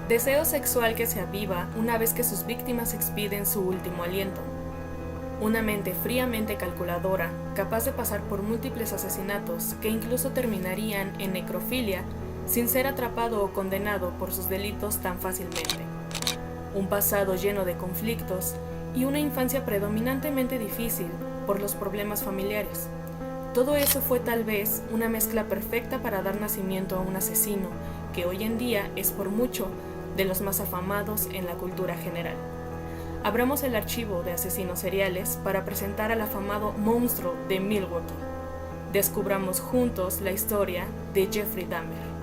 Deseo sexual que se aviva una vez que sus víctimas expiden su último aliento. Una mente fríamente calculadora, capaz de pasar por múltiples asesinatos que incluso terminarían en necrofilia sin ser atrapado o condenado por sus delitos tan fácilmente. Un pasado lleno de conflictos y una infancia predominantemente difícil por los problemas familiares. Todo eso fue tal vez una mezcla perfecta para dar nacimiento a un asesino que hoy en día es por mucho de los más afamados en la cultura general. Abramos el archivo de asesinos seriales para presentar al afamado monstruo de Milwaukee. Descubramos juntos la historia de Jeffrey Dahmer.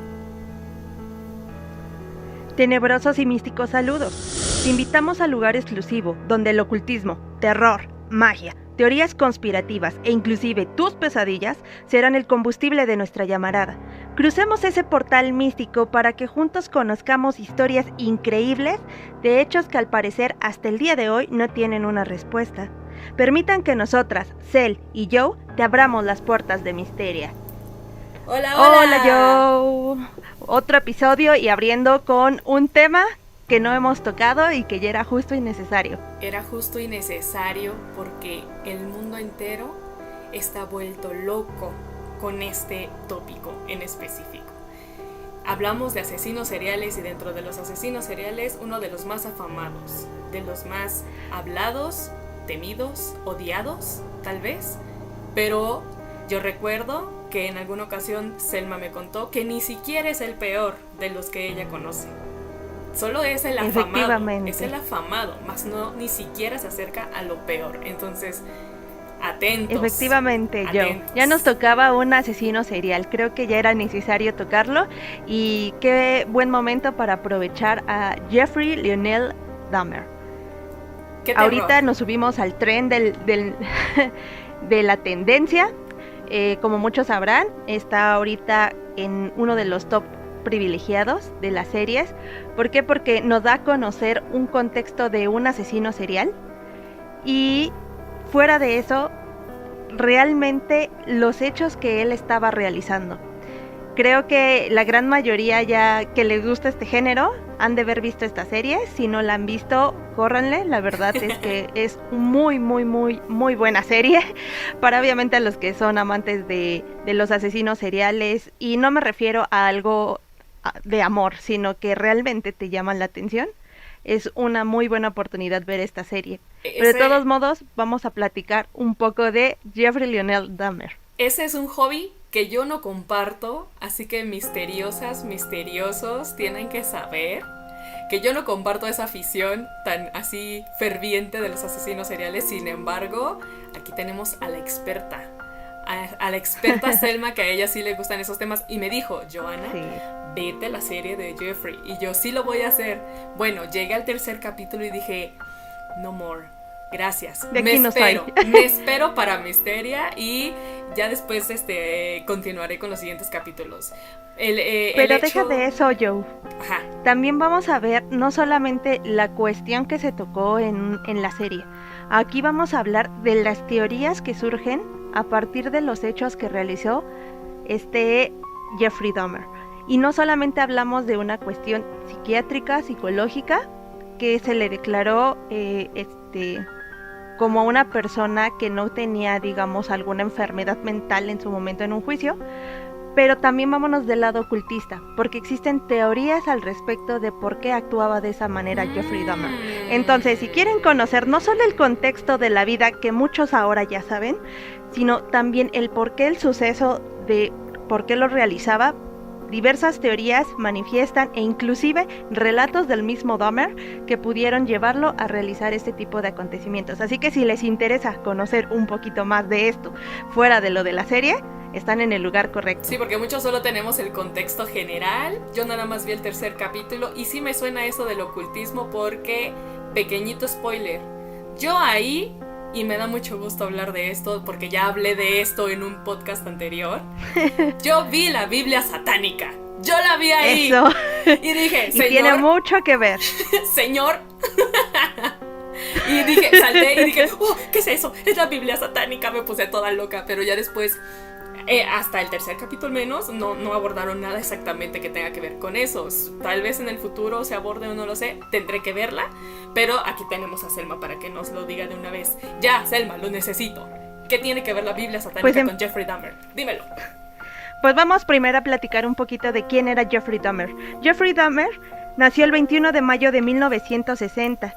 Tenebrosos y místicos saludos. Te invitamos al lugar exclusivo donde el ocultismo, terror, magia, teorías conspirativas e inclusive tus pesadillas serán el combustible de nuestra llamarada. Crucemos ese portal místico para que juntos conozcamos historias increíbles de hechos que al parecer hasta el día de hoy no tienen una respuesta. Permitan que nosotras, Cel y Joe, te abramos las puertas de Misteria. ¡Hola, hola! ¡Hola, Joe! Otro episodio y abriendo con un tema que no hemos tocado y que ya era justo y necesario. Era justo y necesario porque el mundo entero está vuelto loco con este tópico en específico. Hablamos de asesinos seriales y dentro de los asesinos seriales uno de los más afamados, de los más hablados, temidos, odiados, tal vez. Pero yo recuerdo que en alguna ocasión Selma me contó que ni siquiera es el peor de los que ella conoce. Solo es el afamado, más no ni siquiera se acerca a lo peor. Entonces, atentos. Efectivamente, Joe. Ya nos tocaba un asesino serial. Creo que ya era necesario tocarlo. Y qué buen momento para aprovechar a Jeffrey Lionel Dahmer. Ahorita nos subimos al tren de la tendencia. Como muchos sabrán, está ahorita en uno de los top privilegiados de las series. ¿Por qué? Porque nos da a conocer un contexto de un asesino serial y fuera de eso, realmente los hechos que él estaba realizando. Creo que la gran mayoría ya que les gusta este género han de haber visto esta serie. Si no la han visto, córranle. La verdad es que es muy buena serie. Para obviamente a los que son amantes de los asesinos seriales. Y no me refiero a algo de amor, sino que realmente te llaman la atención. Es una muy buena oportunidad ver esta serie. Pero de todos modos, vamos a platicar un poco de Jeffrey Lionel Dahmer. Ese es un hobby que yo no comparto, así que misteriosos, tienen que saber que yo no comparto esa afición tan así ferviente de los asesinos seriales. Sin embargo, aquí tenemos a la experta Selma, que a ella sí le gustan esos temas, y me dijo, Joana, sí, vete la serie de Jeffrey, y yo sí lo voy a hacer. Bueno, llegué al 3er capítulo y dije, no more. Gracias. Me espero para Misteria y ya después continuaré con los siguientes capítulos. Pero deja de eso, Joe. Ajá. También vamos a ver no solamente la cuestión que se tocó en la serie. Aquí vamos a hablar de las teorías que surgen a partir de los hechos que realizó Jeffrey Dahmer. Y no solamente hablamos de una cuestión psiquiátrica, psicológica, que se le declaró como una persona que no tenía, digamos, alguna enfermedad mental en su momento en un juicio, pero también vámonos del lado ocultista, porque existen teorías al respecto de por qué actuaba de esa manera Jeffrey Dahmer. Entonces, si quieren conocer no solo el contexto de la vida, que muchos ahora ya saben, sino también el por qué el suceso de por qué lo realizaba, diversas teorías manifiestan e inclusive relatos del mismo Dahmer que pudieron llevarlo a realizar este tipo de acontecimientos. Así que si les interesa conocer un poquito más de esto fuera de lo de la serie, están en el lugar correcto. Sí, porque muchos solo tenemos el contexto general. Yo nada más vi el 3er capítulo y sí me suena eso del ocultismo porque, pequeñito spoiler, yo ahí, y me da mucho gusto hablar de esto porque ya hablé de esto en un podcast anterior, yo vi la Biblia satánica. Yo la vi ahí. Eso. Y dije, Señor, y tiene mucho que ver. Señor. Y dije, salté y dije, ¿qué es eso? Es la Biblia satánica. Me puse toda loca, pero ya después Hasta el tercer capítulo menos no abordaron nada exactamente que tenga que ver con eso. Tal vez en el futuro se aborde o no lo sé, tendré que verla, pero aquí tenemos a Selma para que nos lo diga de una vez. Ya, Selma, lo necesito. ¿Qué tiene que ver la Biblia satánica con Jeffrey Dahmer? Dímelo. Pues vamos primero a platicar un poquito de quién era Jeffrey Dahmer. Jeffrey Dahmer nació el 21 de mayo de 1960,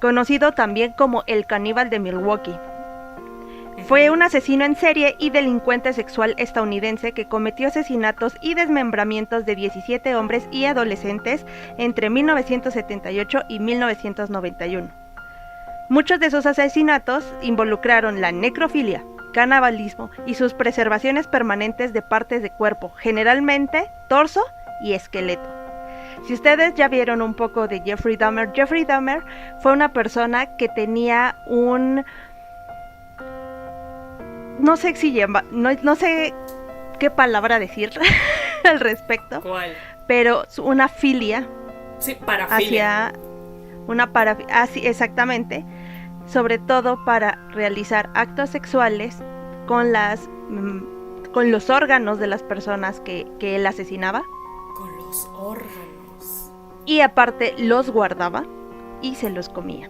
conocido también como el caníbal de Milwaukee. Fue un asesino en serie y delincuente sexual estadounidense que cometió asesinatos y desmembramientos de 17 hombres y adolescentes entre 1978 y 1991. Muchos de sus asesinatos involucraron la necrofilia, canibalismo y sus preservaciones permanentes de partes de cuerpo, generalmente torso y esqueleto. Si ustedes ya vieron un poco de Jeffrey Dahmer fue una persona que tenía un... No sé qué palabra decir al respecto. ¿Cuál? Pero una filia. Sí, parafilia. Así, exactamente. Sobre todo para realizar actos sexuales con los órganos de las personas que él asesinaba. Con los órganos. Y aparte los guardaba y se los comía.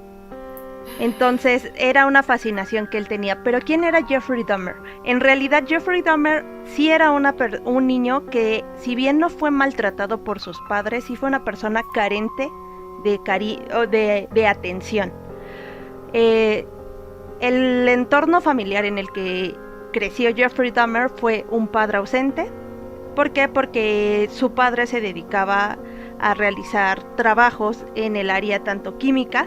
Entonces era una fascinación que él tenía. Pero ¿quién era Jeffrey Dahmer? En realidad Jeffrey Dahmer sí era un niño que, si bien no fue maltratado por sus padres, sí fue una persona carente de atención. El entorno familiar en el que creció Jeffrey Dahmer fue un padre ausente. ¿Por qué? Porque su padre se dedicaba a realizar trabajos en el área tanto química,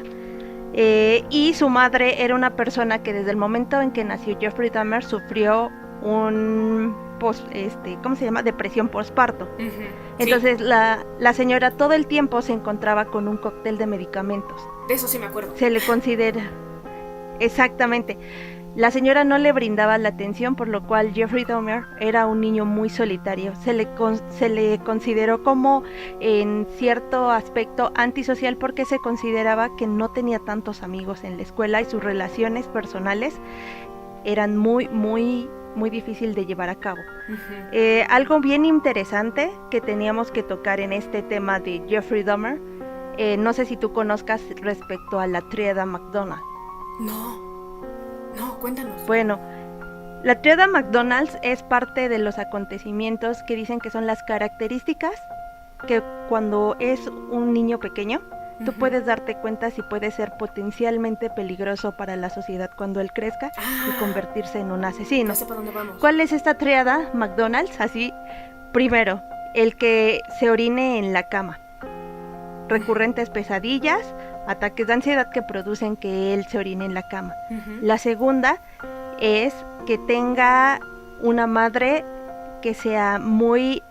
y su madre era una persona que desde el momento en que nació Jeffrey Dahmer sufrió depresión postparto. Uh-huh. Entonces sí. la señora todo el tiempo se encontraba con un cóctel de medicamentos. De eso sí me acuerdo. Se le considera... Exactamente. La señora no le brindaba la atención, por lo cual Jeffrey Dahmer era un niño muy solitario. Se le consideró como en cierto aspecto antisocial porque se consideraba que no tenía tantos amigos en la escuela y sus relaciones personales eran muy, muy, muy difícil de llevar a cabo. Uh-huh. Algo bien interesante que teníamos que tocar en este tema de Jeffrey Dahmer, no sé si tú conozcas respecto a la tríada McDonald. No, cuéntanos. Bueno, la tríada McDonald's es parte de los acontecimientos que dicen que son las características que cuando es un niño pequeño, tú uh-huh. puedes darte cuenta si puede ser potencialmente peligroso para la sociedad cuando él crezca y convertirse en un asesino. No sé por dónde vamos. ¿Cuál es esta tríada McDonald's? Así, primero, el que se orine en la cama. Recurrentes pesadillas, ataques de ansiedad que producen que él se orine en la cama. Uh-huh. La segunda es que tenga una madre que sea muy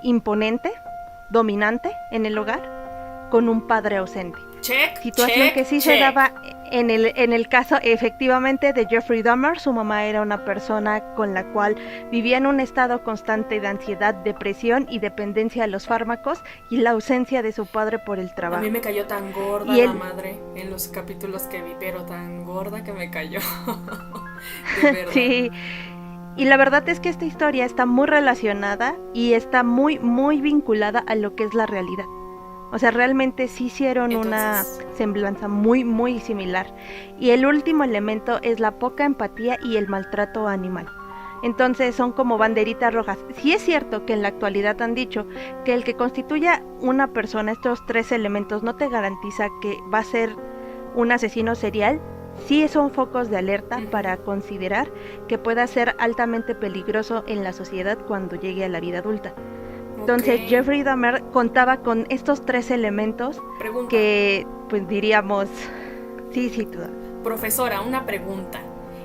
imponente, dominante en el hogar, con un padre ausente. Situación que sí se daba en el caso efectivamente de Jeffrey Dahmer. Su mamá era una persona con la cual vivía en un estado constante de ansiedad, depresión y dependencia de los fármacos, y la ausencia de su padre por el trabajo. A mí me cayó tan gorda la madre en los capítulos que vi, pero tan gorda que me cayó. De verdad. Sí. Y la verdad es que esta historia está muy relacionada y está muy, muy vinculada a lo que es la realidad. O sea, realmente sí hicieron una semblanza muy, muy similar. Y el último elemento es la poca empatía y el maltrato animal. Entonces son como banderitas rojas. Sí es cierto que en la actualidad han dicho que el que constituya una persona, estos tres elementos, no te garantiza que va a ser un asesino serial. Sí son focos de alerta para considerar que pueda ser altamente peligroso en la sociedad cuando llegue a la vida adulta. Entonces Jeffrey Dahmer contaba con estos tres elementos. Pregunta. Que pues diríamos... Sí, tú. Profesora, una pregunta.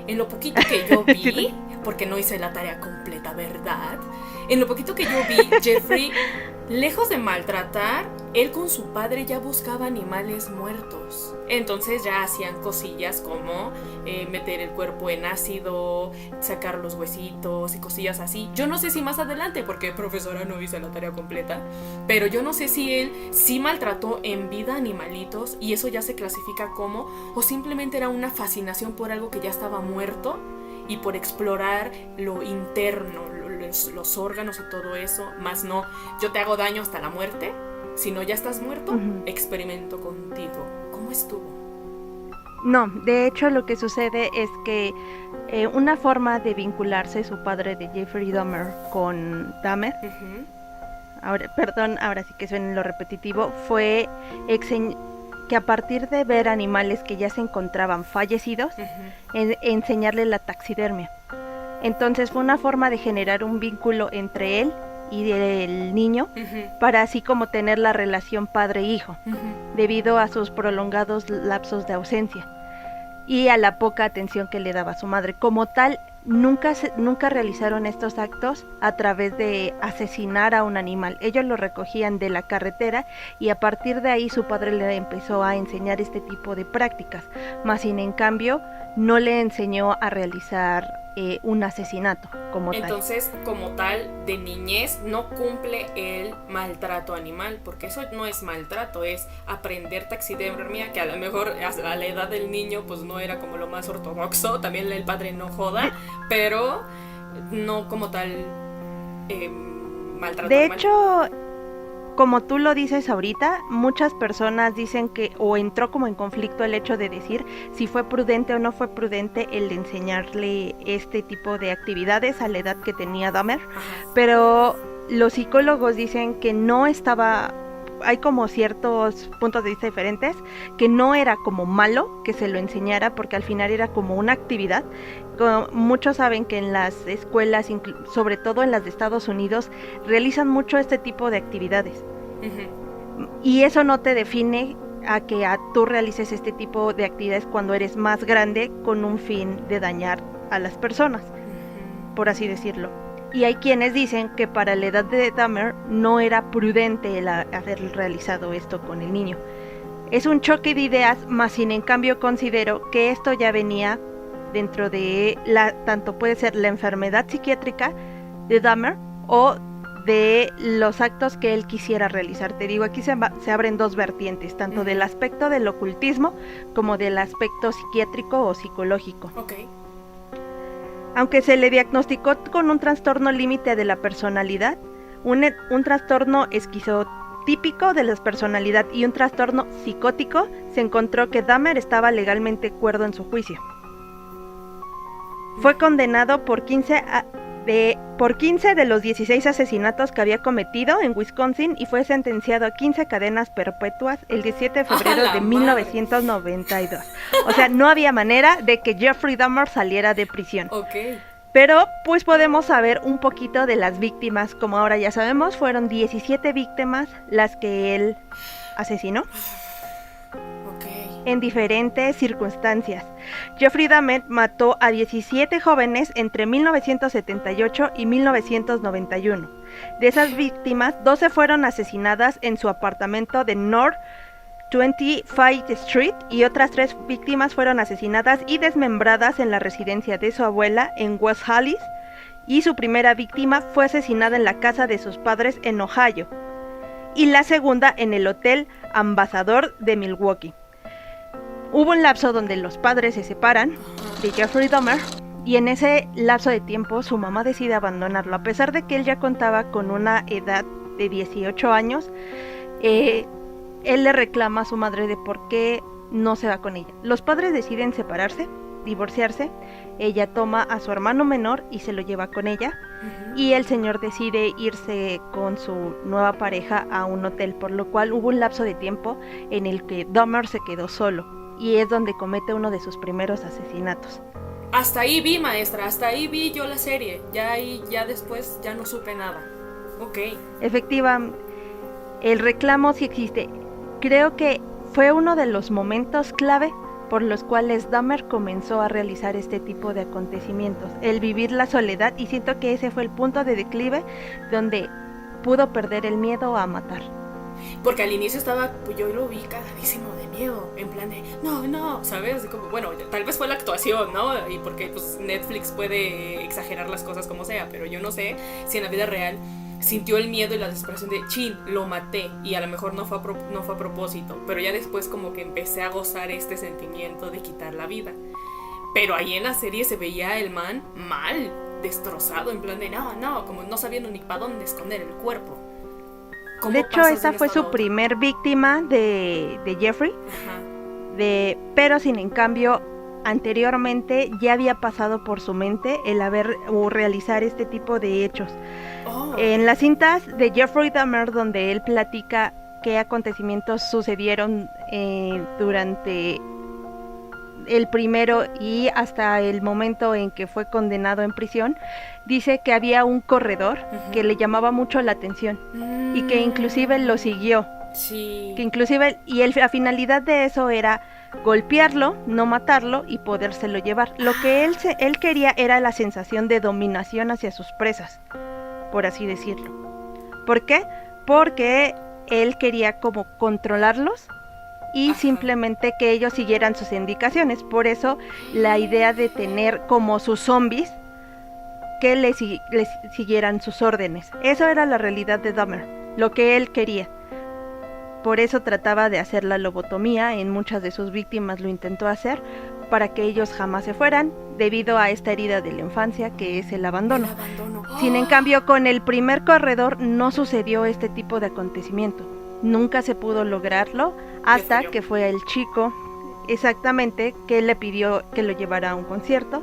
En lo poquito que yo vi, porque no hice la tarea completa, ¿verdad? En lo poquito que yo vi, Jeffrey, lejos de maltratar, él con su padre ya buscaba animales muertos. Entonces ya hacían cosillas como meter el cuerpo en ácido, sacar los huesitos y cosillas así. Yo no sé si más adelante, porque profesora no hice la tarea completa, pero yo no sé si él sí maltrató en vida animalitos y eso ya se clasifica como, o simplemente era una fascinación por algo que ya estaba muerto y por explorar lo interno, los órganos y todo eso, más no, yo te hago daño hasta la muerte, sino ya estás muerto, experimento contigo. ¿Cómo estuvo? No, de hecho lo que sucede es que una forma de vincularse su padre de Jeffrey Dahmer con Dahmer, ahora sí que suena lo repetitivo, fue que a partir de ver animales que ya se encontraban fallecidos, enseñarle la taxidermia. Entonces fue una forma de generar un vínculo entre él y el niño, para así como tener la relación padre-hijo, debido a sus prolongados lapsos de ausencia y a la poca atención que le daba a su madre. Como tal, nunca realizaron estos actos a través de asesinar a un animal. Ellos lo recogían de la carretera y a partir de ahí su padre le empezó a enseñar este tipo de prácticas, más sin en cambio no le enseñó a realizar un asesinato como tal. Entonces, como tal, de niñez no cumple el maltrato animal, porque eso no es maltrato, es aprender taxidermia, que a lo mejor a la edad del niño pues no era como lo más ortodoxo, también el padre no joda, pero no como tal maltrato de animal. hecho, como tú lo dices ahorita, muchas personas dicen que o entró como en conflicto el hecho de decir si fue prudente o no fue prudente el de enseñarle este tipo de actividades a la edad que tenía Dahmer, pero los psicólogos dicen que no estaba, hay como ciertos puntos de vista diferentes, que no era como malo que se lo enseñara porque al final era como una actividad. Muchos saben que en las escuelas, sobre todo en las de Estados Unidos, realizan mucho este tipo de actividades. Y eso no te define a que tú realices este tipo de actividades cuando eres más grande con un fin de dañar a las personas, por así decirlo. Y hay quienes dicen que para la edad de Dahmer no era prudente el haber realizado esto con el niño. Es un choque de ideas, más sin en cambio considero que esto ya venía dentro de tanto puede ser la enfermedad psiquiátrica de Dahmer o de los actos que él quisiera realizar. Te digo, aquí se abren dos vertientes, tanto del aspecto del ocultismo como del aspecto psiquiátrico o psicológico. Aunque se le diagnosticó con un trastorno límite de la personalidad, un trastorno esquizotípico de la personalidad y un trastorno psicótico, se encontró que Dahmer estaba legalmente cuerdo en su juicio. Fue condenado por 15 de los 16 asesinatos que había cometido en Wisconsin y fue sentenciado a 15 cadenas perpetuas el 17 de febrero de 1992. O sea, no había manera de que Jeffrey Dahmer saliera de prisión. Pero pues podemos saber un poquito de las víctimas. Como ahora ya sabemos, fueron 17 víctimas las que él asesinó. En diferentes circunstancias. Jeffrey Dahmer mató a 17 jóvenes entre 1978 y 1991. De esas víctimas, 12 fueron asesinadas en su apartamento de North 25th Street y otras 3 víctimas fueron asesinadas y desmembradas en la residencia de su abuela en West Hollis, y su primera víctima fue asesinada en la casa de sus padres en Ohio, y la segunda en el Hotel Ambassador de Milwaukee. Hubo un lapso donde los padres se separan de Jeffrey Dahmer y en ese lapso de tiempo su mamá decide abandonarlo. A pesar de que él ya contaba con una edad de 18 años, él le reclama a su madre de por qué no se va con ella. Los padres deciden separarse, divorciarse. Ella toma a su hermano menor y se lo lleva con ella. Y el señor decide irse con su nueva pareja a un hotel, por lo cual hubo un lapso de tiempo en el que Dahmer se quedó solo. Y es donde comete uno de sus primeros asesinatos. Hasta ahí vi, maestra, hasta ahí vi yo la serie. Ya después ya no supe nada. Efectivamente, el reclamo sí existe. Creo que fue uno de los momentos clave por los cuales Dahmer comenzó a realizar este tipo de acontecimientos. El vivir la soledad, y siento que ese fue el punto de declive donde pudo perder el miedo a matar. Porque al inicio estaba, pues yo lo vi cagadísimo de miedo, en plan de, no, ¿sabes? Como, bueno, tal vez fue la actuación, ¿no? Y porque pues Netflix puede exagerar las cosas como sea, pero yo no sé si en la vida real sintió el miedo y la desesperación de, chin, lo maté, y a lo mejor no fue a propósito, pero ya después como que empecé a gozar este sentimiento de quitar la vida. Pero ahí en la serie se veía el man mal, destrozado, en plan de no, como no sabiendo ni para dónde esconder el cuerpo. De hecho, esa fue su primer víctima de Jeffrey. Ajá. Pero sin en cambio, anteriormente ya había pasado por su mente el haber o realizar este tipo de hechos. En las cintas de Jeffrey Dahmer, donde él platica qué acontecimientos sucedieron durante el primero y hasta el momento en que fue condenado en prisión, dice que había un corredor que le llamaba mucho la atención y que inclusive lo siguió. Sí. Que inclusive, la finalidad de eso era golpearlo, no matarlo y podérselo llevar. Lo que él quería era la sensación de dominación hacia sus presas, por así decirlo. ¿Por qué? Porque él quería como controlarlos y simplemente que ellos siguieran sus indicaciones. Por eso la idea de tener como sus zombies que les siguieran sus órdenes. Eso era la realidad de Dahmer, lo que él quería. Por eso trataba de hacer la lobotomía, en muchas de sus víctimas lo intentó hacer, para que ellos jamás se fueran, debido a esta herida de la infancia que es el abandono. Sin en cambio, con el primer corredor no sucedió este tipo de acontecimiento. Nunca se pudo lograrlo hasta que fue el chico, exactamente, que le pidió que lo llevara a un concierto,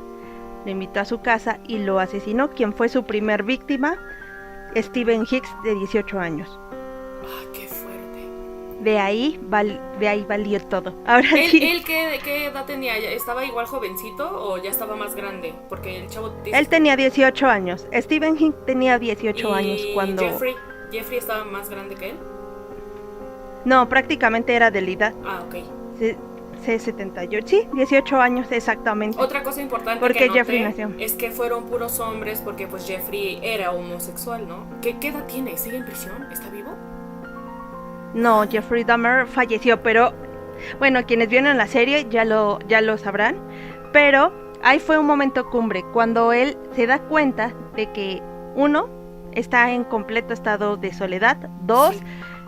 lo invitó a su casa y lo asesinó. Quien fue su primer víctima, Stephen Hicks, de 18 años. ¡Qué fuerte! De ahí valió todo. Ahora ¿Él qué edad tenía? ¿Estaba igual jovencito o ya estaba más grande? Porque el chavo... Él tenía 18 años. Stephen Hicks tenía 18 años cuando... ¿Jeffrey estaba más grande que él? No, prácticamente era de la edad. Ok. C78, sí, 18 años exactamente. Otra cosa importante porque que noté Jeffrey nació. Es que fueron puros hombres porque pues Jeffrey era homosexual, ¿no? ¿Qué edad tiene? ¿Sigue en prisión? ¿Está vivo? No, Jeffrey Dahmer falleció, pero bueno, quienes vieron la serie ya lo sabrán, pero ahí fue un momento cumbre, cuando él se da cuenta de que, 1, está en completo estado de soledad, 2,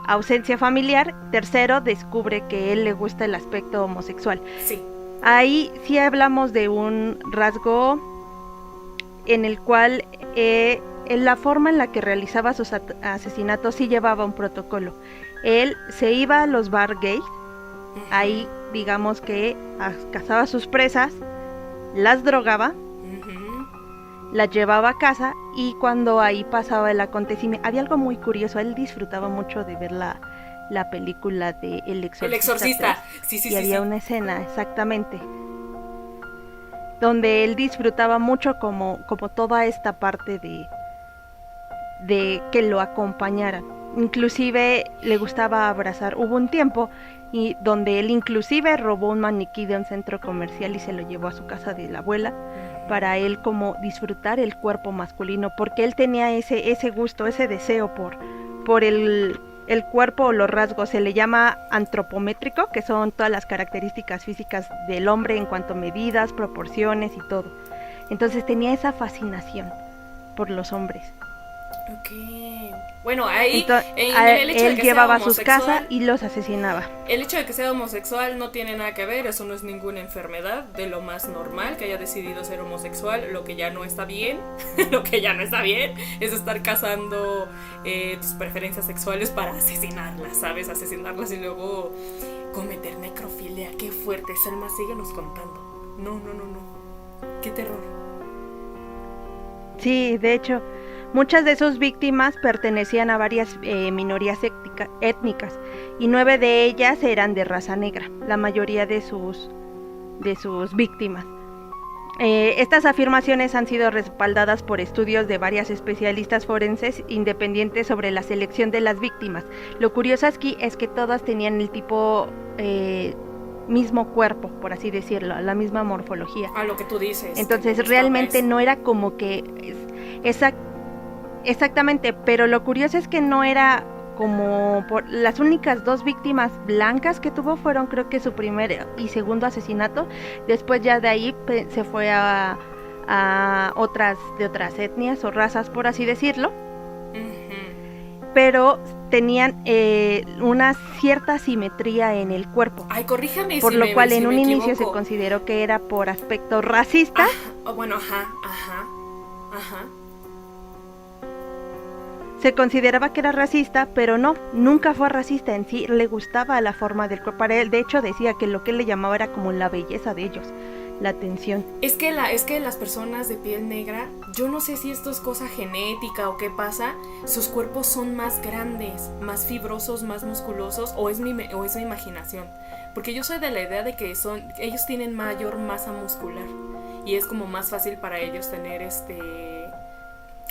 ausencia familiar, 3, descubre que él le gusta el aspecto homosexual. Sí. Ahí sí hablamos de un rasgo en el cual en la forma en la que realizaba sus asesinatos sí llevaba un protocolo. Él se iba a los bar gays, ahí digamos que cazaba a sus presas, las drogaba, las llevaba a casa y cuando ahí pasaba el acontecimiento, había algo muy curioso, él disfrutaba mucho de ver la película de El Exorcista. El Exorcista, 3, sí. Había una escena, exactamente, donde él disfrutaba mucho como toda esta parte de que lo acompañaran. Inclusive le gustaba abrazar. Hubo un tiempo donde él inclusive robó un maniquí de un centro comercial y se lo llevó a su casa de la abuela para él como disfrutar el cuerpo masculino, porque él tenía ese gusto, ese deseo por el cuerpo o los rasgos. Se le llama antropométrico, que son todas las características físicas del hombre en cuanto a medidas, proporciones y todo. Entonces tenía esa fascinación por los hombres. Ok. Bueno, ahí entonces, el hecho él de que llevaba sea a sus casas y los asesinaba. El hecho de que sea homosexual no tiene nada que ver, eso no es ninguna enfermedad, de lo más normal que haya decidido ser homosexual. Lo que ya no está bien, es estar cazando tus preferencias sexuales para asesinarlas, ¿sabes? Asesinarlas y luego cometer necrofilia. Qué fuerte, Selma, síguenos contando. No. Qué terror. Sí, de hecho, muchas de sus víctimas pertenecían a varias minorías étnicas y 9 de ellas eran de raza negra, la mayoría de sus víctimas. Estas afirmaciones han sido respaldadas por estudios de varias especialistas forenses independientes sobre la selección de las víctimas. Lo curioso aquí es que todas tenían el tipo mismo cuerpo, por así decirlo, la misma morfología. A lo que tú dices. Entonces realmente no era como que exactamente, pero lo curioso es que no era como las únicas 2 víctimas blancas que tuvo fueron, creo que su primer y segundo asesinato. Después ya de ahí se fue a otras de otras etnias o razas, por así decirlo. Pero tenían una cierta simetría en el cuerpo. Ay, corríjame por lo cual en un inicio equivoco. se consideró que era por aspecto racista. Bueno, ajá. Ajá. Se consideraba que era racista, pero no, nunca fue racista en sí, le gustaba la forma del cuerpo. Para él, de hecho, decía que lo que él le llamaba era como la belleza de ellos, la atención. Es que las personas de piel negra, yo no sé si esto es cosa genética o qué pasa, sus cuerpos son más grandes, más fibrosos, más musculosos, o es mi imaginación. Porque yo soy de la idea de que ellos tienen mayor masa muscular y es como más fácil para ellos tener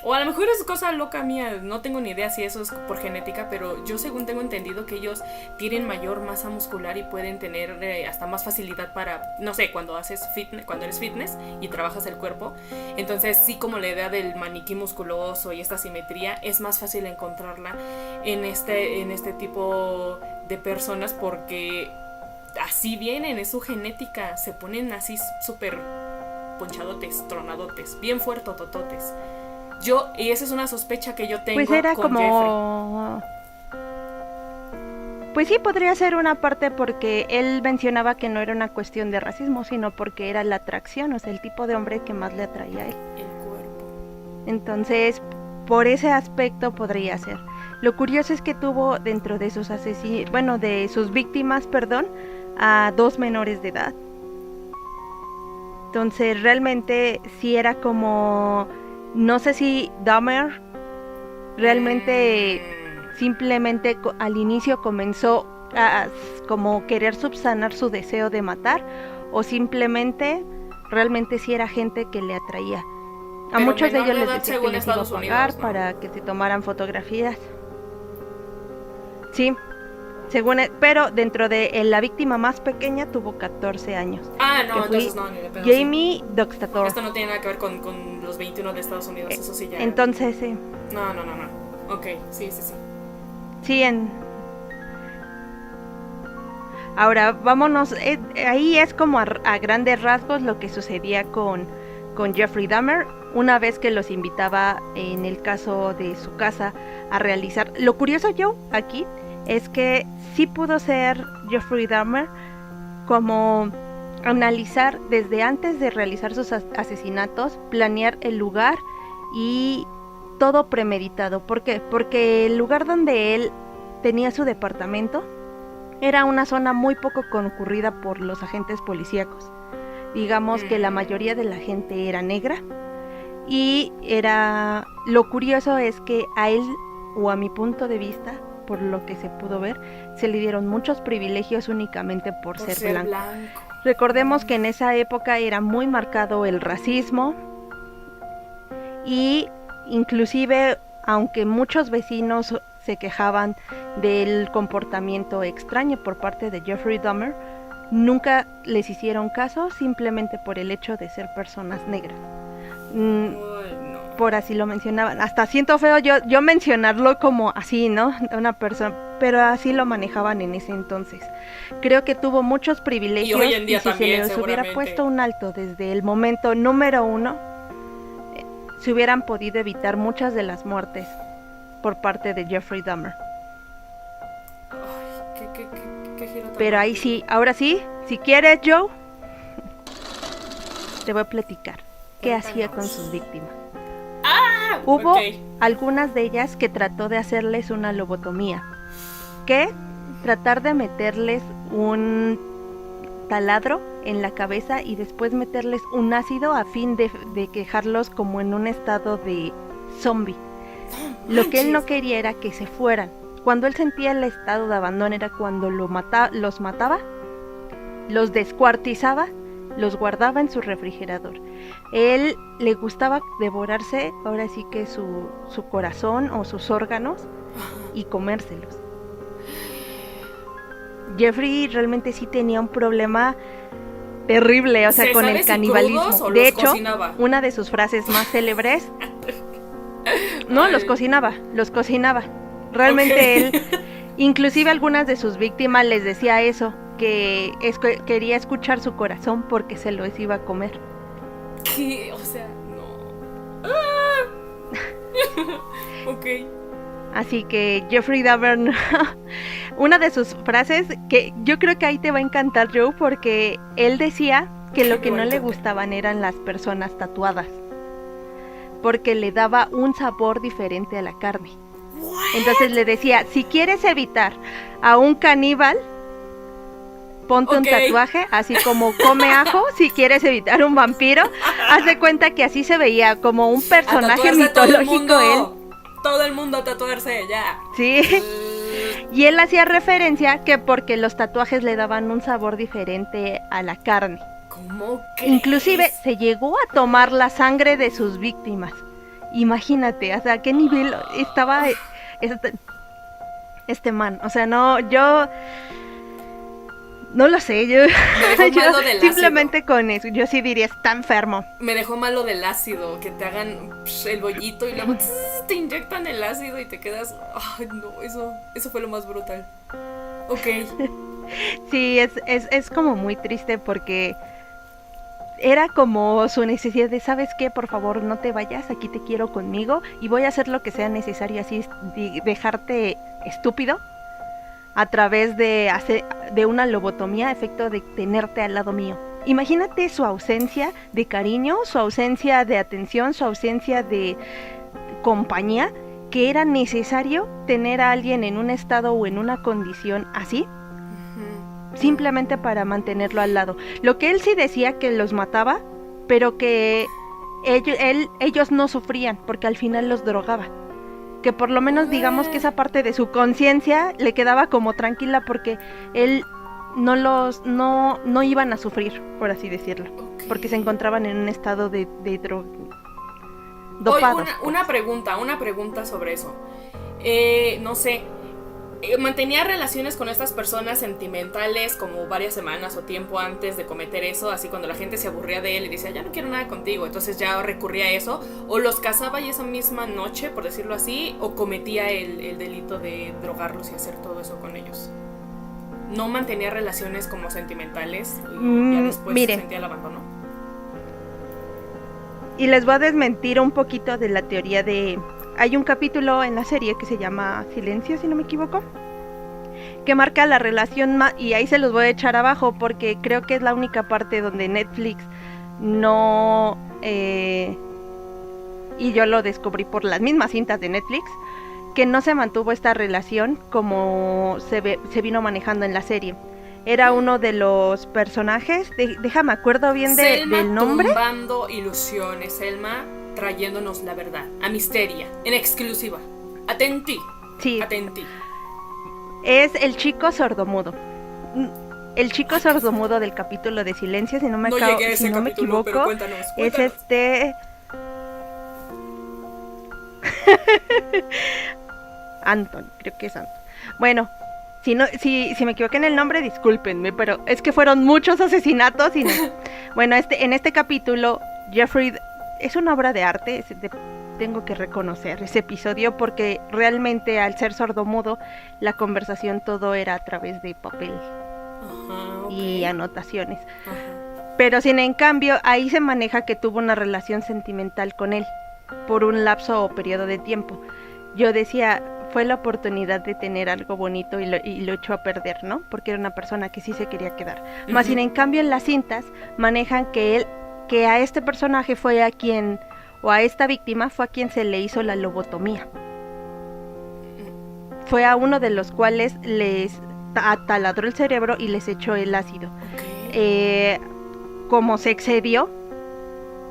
o a lo mejor es cosa loca mía, no tengo ni idea si eso es por genética, pero yo según tengo entendido que ellos tienen mayor masa muscular y pueden tener hasta más facilidad para, no sé, cuando eres fitness y trabajas el cuerpo. Entonces sí, como la idea del maniquí musculoso y esta simetría es más fácil encontrarla en este tipo de personas porque así vienen, es su genética, se ponen así súper ponchadotes, tronadotes, bien fuertotototes. Y esa es una sospecha que yo tengo. Pues era con como Jeffrey. Pues sí, podría ser una parte porque él mencionaba que no era una cuestión de racismo, sino porque era la atracción, o sea, el tipo de hombre que más le atraía a él. El cuerpo. Entonces, por ese aspecto podría ser. Lo curioso es que tuvo dentro de sus de sus víctimas, a 2 menores de edad. Entonces, realmente sí era como, no sé si Dahmer realmente simplemente al inicio comenzó a como querer subsanar su deseo de matar, o simplemente realmente sí era gente que le atraía. A Pero muchos de ellos menor de les edad, decía que según les iba a Estados pagar Unidos, ¿no? para que se tomaran fotografías. Sí, según pero dentro de la víctima más pequeña tuvo 14 años. Ah, no, entonces no, ni de pedo. Jamie sí. Doxtator. Esto no tiene nada que ver con los 21 de Estados Unidos, eso sí ya. Entonces, sí. No. Ok, sí. Sí, Ahora, vámonos, ahí es como a grandes rasgos lo que sucedía con Jeffrey Dahmer, una vez que los invitaba en el caso de su casa a realizar. Lo curioso, Joe, aquí, es que sí pudo ser Jeffrey Dahmer como analizar desde antes de realizar sus asesinatos, planear el lugar y todo premeditado. ¿Por qué? Porque el lugar donde él tenía su departamento era una zona muy poco concurrida por los agentes policíacos. Digamos que la mayoría de la gente era negra y lo curioso es que a él, o a mi punto de vista, por lo que se pudo ver, se le dieron muchos privilegios únicamente por ser blanco. Recordemos que en esa época era muy marcado el racismo y inclusive, aunque muchos vecinos se quejaban del comportamiento extraño por parte de Jeffrey Dahmer, nunca les hicieron caso simplemente por el hecho de ser personas negras. Por así lo mencionaban. Hasta siento feo yo mencionarlo como así, ¿no? Una persona, pero así lo manejaban en ese entonces. Creo que tuvo muchos privilegios y hoy en día si también, se les hubiera puesto un alto desde el momento número 1, se hubieran podido evitar muchas de las muertes por parte de Jeffrey Dahmer. Ay, qué giro tan pero ahí sí, ahora sí, si quieres, Joe, te voy a platicar qué hacía con sus víctimas. Hubo algunas de ellas que trató de hacerles una lobotomía, que tratar de meterles un taladro en la cabeza y después meterles un ácido a fin de dejarlos como en un estado de zombie. Lo que él no quería era que se fueran. Cuando él sentía el estado de abandono era cuando los mataba, los descuartizaba, los guardaba en su refrigerador. Él le gustaba devorarse, ahora sí que su corazón o sus órganos, y comérselos. Jeffrey realmente sí tenía un problema terrible, o sea, con el canibalismo. De hecho, cocinaba. Una de sus frases más célebres, no, los cocinaba. Realmente él, inclusive algunas de sus víctimas les decía eso, que quería escuchar su corazón porque se los iba a comer. ¿Qué? O sea, no. Ok. Así que Jeffrey Dahmer, una de sus frases que yo creo que ahí te va a encantar, Joe, porque él decía que lo que no le gustaban eran las personas tatuadas, porque le daba un sabor diferente a la carne. Entonces le decía, si quieres evitar a un caníbal, ponte un tatuaje, así como come ajo. Si quieres evitar un vampiro, haz de cuenta que así se veía, como un personaje mitológico él. Todo el mundo a tatuarse, ya. Sí. Y él hacía referencia que porque los tatuajes le daban un sabor diferente a la carne. ¿Cómo crees? Inclusive se llegó a tomar la sangre de sus víctimas. Imagínate, hasta qué nivel estaba este man. O sea, no, yo no lo sé, yo simplemente con eso, yo sí diría, está enfermo. Me dejó mal lo del ácido, que te hagan el bollito y luego te inyectan el ácido y te quedas, ay no, eso fue lo más brutal. Ok. Sí, es como muy triste porque era como su necesidad de, ¿sabes qué? Por favor, no te vayas, aquí te quiero conmigo y voy a hacer lo que sea necesario, así dejarte estúpido a través de una lobotomía, a efecto de tenerte al lado mío. Imagínate su ausencia de cariño, su ausencia de atención, su ausencia de compañía, que era necesario tener a alguien en un estado o en una condición así, simplemente para mantenerlo al lado. Lo que él sí decía, que los mataba, pero que ellos no sufrían, porque al final los drogaba. Que por lo menos digamos que esa parte de su conciencia le quedaba como tranquila, porque él no iban a sufrir, por así decirlo, porque se encontraban en un estado de dopados. Una pregunta sobre eso. No sé, mantenía relaciones con estas personas sentimentales como varias semanas o tiempo antes de cometer eso, así cuando la gente se aburría de él y decía, ya no quiero nada contigo, entonces ya recurría a eso, o los casaba y esa misma noche, por decirlo así, o cometía el delito de drogarlos y hacer todo eso con ellos. No mantenía relaciones como sentimentales y ya después sentía el abandono. Y les voy a desmentir un poquito de la teoría de... Hay un capítulo en la serie que se llama Silencio, si no me equivoco, que marca la relación y ahí se los voy a echar abajo porque creo que es la única parte donde Netflix no... y yo lo descubrí por las mismas cintas de Netflix, que no se mantuvo esta relación como se vino manejando en la serie. Era uno de los personajes, déjame acuerdo bien del nombre. Selma tumbando ilusiones, Selma trayéndonos la verdad, a Misteria, en exclusiva. Atenti. Sí. Atenti. Es el chico sordomudo. El chico sordomudo del capítulo de Silencio, si no me equivoco, es Anton, creo que es Anton. Bueno, si me equivoqué en el nombre, discúlpenme, pero es que fueron muchos asesinatos y no. Bueno, en este capítulo, Jeffrey es una obra de arte, tengo que reconocer ese episodio, porque realmente al ser sordomudo, la conversación todo era a través de papel y anotaciones. Pero sin en cambio, ahí se maneja que tuvo una relación sentimental con él, por un lapso o periodo de tiempo. Yo decía, fue la oportunidad de tener algo bonito y lo echó a perder, ¿no? Porque era una persona que sí se quería quedar. Más sin en cambio en las cintas manejan que a este personaje fue a quien, o a esta víctima fue a quien se le hizo la lobotomía. Fue a uno de los cuales les taladró el cerebro y les echó el ácido. Como se excedió,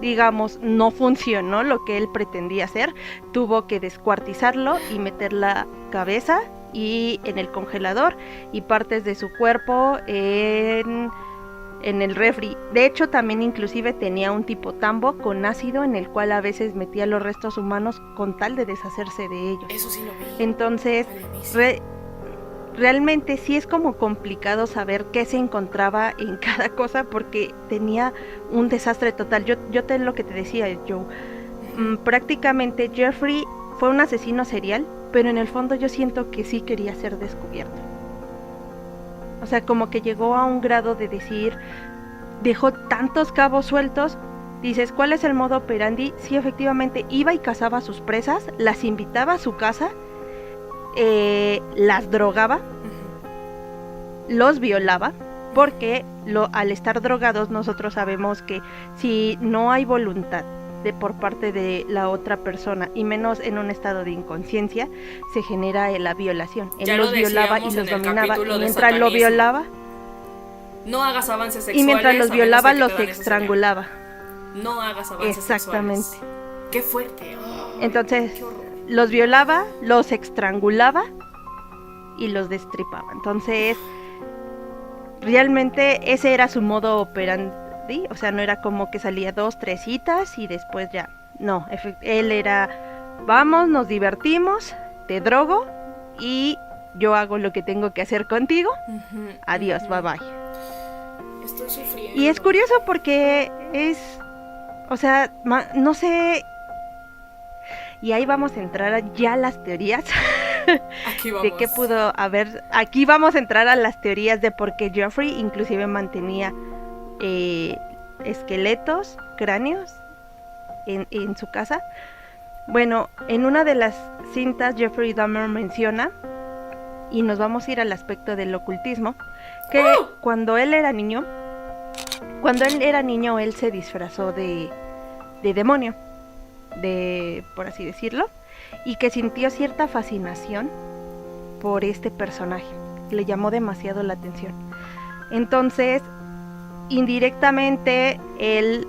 digamos, no funcionó lo que él pretendía hacer, tuvo que descuartizarlo y meter la cabeza y en el congelador y partes de su cuerpo en el refri. De hecho, también inclusive tenía un tipo tambo con ácido en el cual a veces metía los restos humanos con tal de deshacerse de ellos. Eso sí lo vi. Entonces, realmente sí es como complicado saber qué se encontraba en cada cosa, porque tenía un desastre total. Yo te lo que te decía, Joe, prácticamente Jeffrey fue un asesino serial, pero en el fondo yo siento que sí quería ser descubierto. O sea, como que llegó a un grado de decir, dejó tantos cabos sueltos. Dices, ¿cuál es el modo operandi? Sí, efectivamente, iba y cazaba a sus presas, las invitaba a su casa, las drogaba, los violaba, porque al estar drogados nosotros sabemos que si no hay voluntad por parte de la otra persona, y menos en un estado de inconsciencia, se genera la violación. Él los violaba y los dominaba, y mientras lo violaba, no hagas avances sexuales, y mientras los violaba los estrangulaba. No hagas avances exactamente sexuales. Qué fuerte. Entonces los violaba, los estrangulaba y los destripaba. Entonces realmente ese era su modo operandi, o sea, no era como que salía 2, 3 citas y después ya, no, él era, vamos, nos divertimos, te drogo y yo hago lo que tengo que hacer contigo, adiós, bye bye. Estoy sufriendo. Y es curioso porque es, o sea, no sé, y ahí vamos a entrar ya a las teorías. Aquí vamos. De qué pudo haber. Aquí vamos a entrar a las teorías de por qué Jeffrey inclusive mantenía esqueletos, cráneos en su casa. Bueno, en una de las cintas Jeffrey Dahmer menciona, y nos vamos a ir al aspecto del ocultismo, que cuando él era niño, él se disfrazó de demonio, por así decirlo, y que sintió cierta fascinación por este personaje, le llamó demasiado la atención. Entonces, indirectamente, él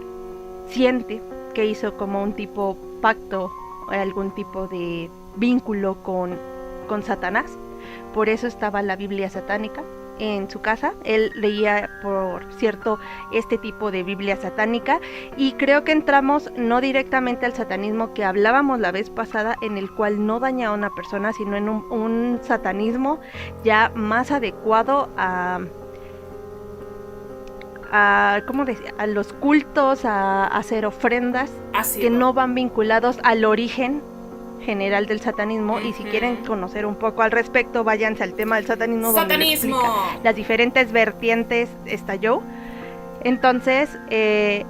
siente que hizo como un tipo pacto, algún tipo de vínculo con Satanás. Por eso estaba la Biblia satánica en su casa. Él leía, por cierto, este tipo de Biblia satánica, y creo que entramos no directamente al satanismo que hablábamos la vez pasada, en el cual no daña a una persona, sino en un satanismo ya más adecuado a ¿cómo decir? A los cultos, a hacer ofrendas que no van vinculados al origen general del satanismo. Y si quieren conocer un poco al respecto, váyanse al tema del satanismo, donde le explica las diferentes vertientes Joe. Entonces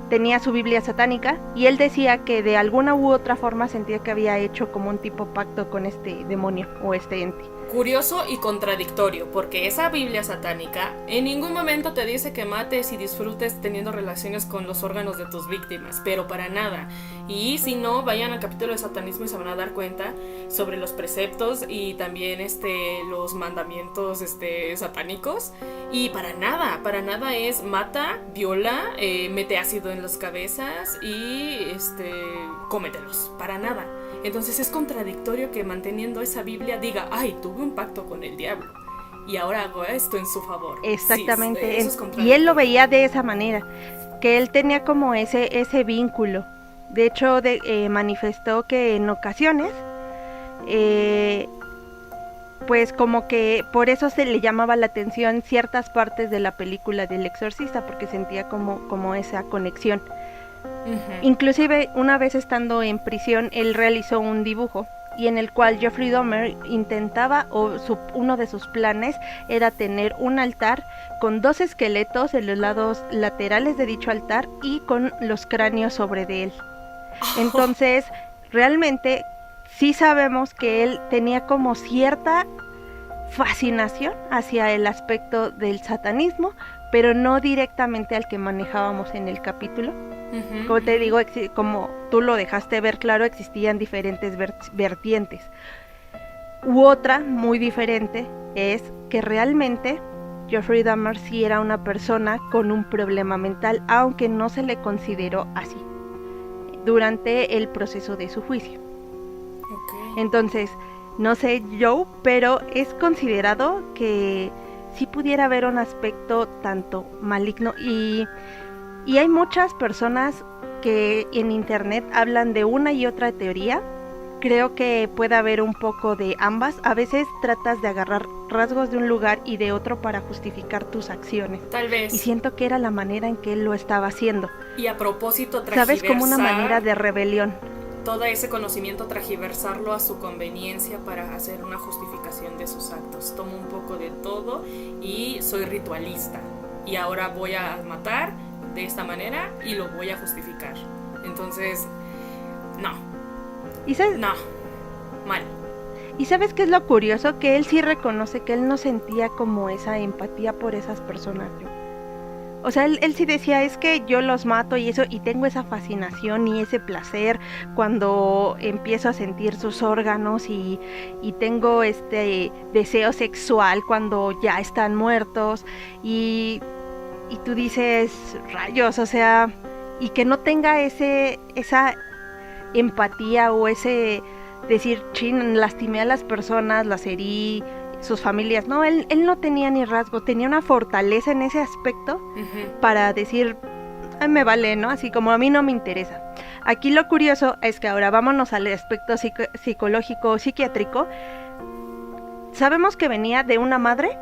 tenía su Biblia satánica, y él decía que de alguna u otra forma sentía que había hecho como un tipo pacto con este demonio o este ente. Curioso y contradictorio, porque esa Biblia satánica en ningún momento te dice que mates y disfrutes teniendo relaciones con los órganos de tus víctimas, pero para nada. Y si no, vayan al capítulo de satanismo y se van a dar cuenta sobre los preceptos y también los mandamientos satánicos. Y para nada es mata, viola, mete ácido en las cabezas y cómetelos, para nada. Entonces es contradictorio que manteniendo esa Biblia diga, ay, tuve un pacto con el diablo y ahora hago esto en su favor. Exactamente, sí, y él lo veía de esa manera, que él tenía como ese vínculo. De hecho, manifestó que en ocasiones, pues como que por eso se le llamaba la atención ciertas partes de la película del Exorcista, porque sentía como esa conexión. Inclusive una vez estando en prisión, él realizó un dibujo, y en el cual Jeffrey Dahmer intentaba, uno de sus planes era tener un altar con 2 esqueletos en los lados laterales de dicho altar y con los cráneos sobre de él. Entonces, realmente sí sabemos que él tenía como cierta fascinación hacia el aspecto del satanismo, pero no directamente al que manejábamos en el capítulo. Como te digo, como tú lo dejaste ver claro, existían diferentes vertientes. Otra muy diferente es que realmente Jeffrey Dahmer sí era una persona con un problema mental, aunque no se le consideró así durante el proceso de su juicio. Entonces, no sé Joe, pero es considerado que sí pudiera haber un aspecto tanto maligno, y hay muchas personas que en internet hablan de una y otra teoría. Creo que puede haber un poco de ambas. A veces tratas de agarrar rasgos de un lugar y de otro para justificar tus acciones. Tal vez. Y siento que era la manera en que él lo estaba haciendo. Y a propósito tragiversar, ¿sabes? Como una manera de rebelión. Todo ese conocimiento, tragiversarlo a su conveniencia para hacer una justificación de sus actos. Tomo un poco de todo y soy ritualista. Y ahora voy a matar de esta manera y lo voy a justificar. Entonces, no. No, mal. ¿Y sabes qué es lo curioso? Que él sí reconoce que él no sentía como esa empatía por esas personas. O sea, él sí decía, es que yo los mato y eso, y tengo esa fascinación y ese placer cuando empiezo a sentir sus órganos y tengo este deseo sexual cuando ya están muertos y tú dices, rayos, o sea, y que no tenga esa empatía o ese decir, chin, lastimé a las personas, las herí, sus familias. No, él no tenía ni rasgo, tenía una fortaleza en ese aspecto para decir, me vale, ¿no? Así como a mí no me interesa. Aquí lo curioso es que ahora vámonos al aspecto psicológico, psiquiátrico. Sabemos que venía de una madre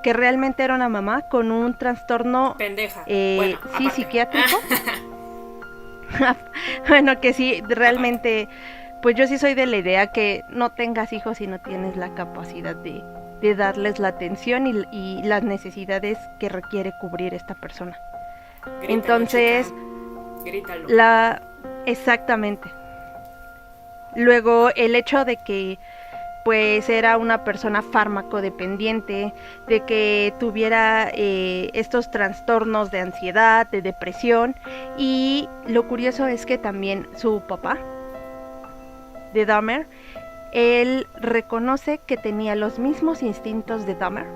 que realmente era una mamá con un trastorno pendeja. Bueno, sí, psiquiátrico. Bueno, que sí, realmente, pues yo sí soy de la idea que no tengas hijos si no tienes la capacidad de darles la atención y las necesidades que requiere cubrir esta persona. Grítalo, entonces, grítalo. Exactamente. Luego, el hecho de que pues era una persona fármaco-dependiente, de que tuviera estos trastornos de ansiedad, de depresión, y lo curioso es que también su papá, de Dahmer, él reconoce que tenía los mismos instintos de Dahmer,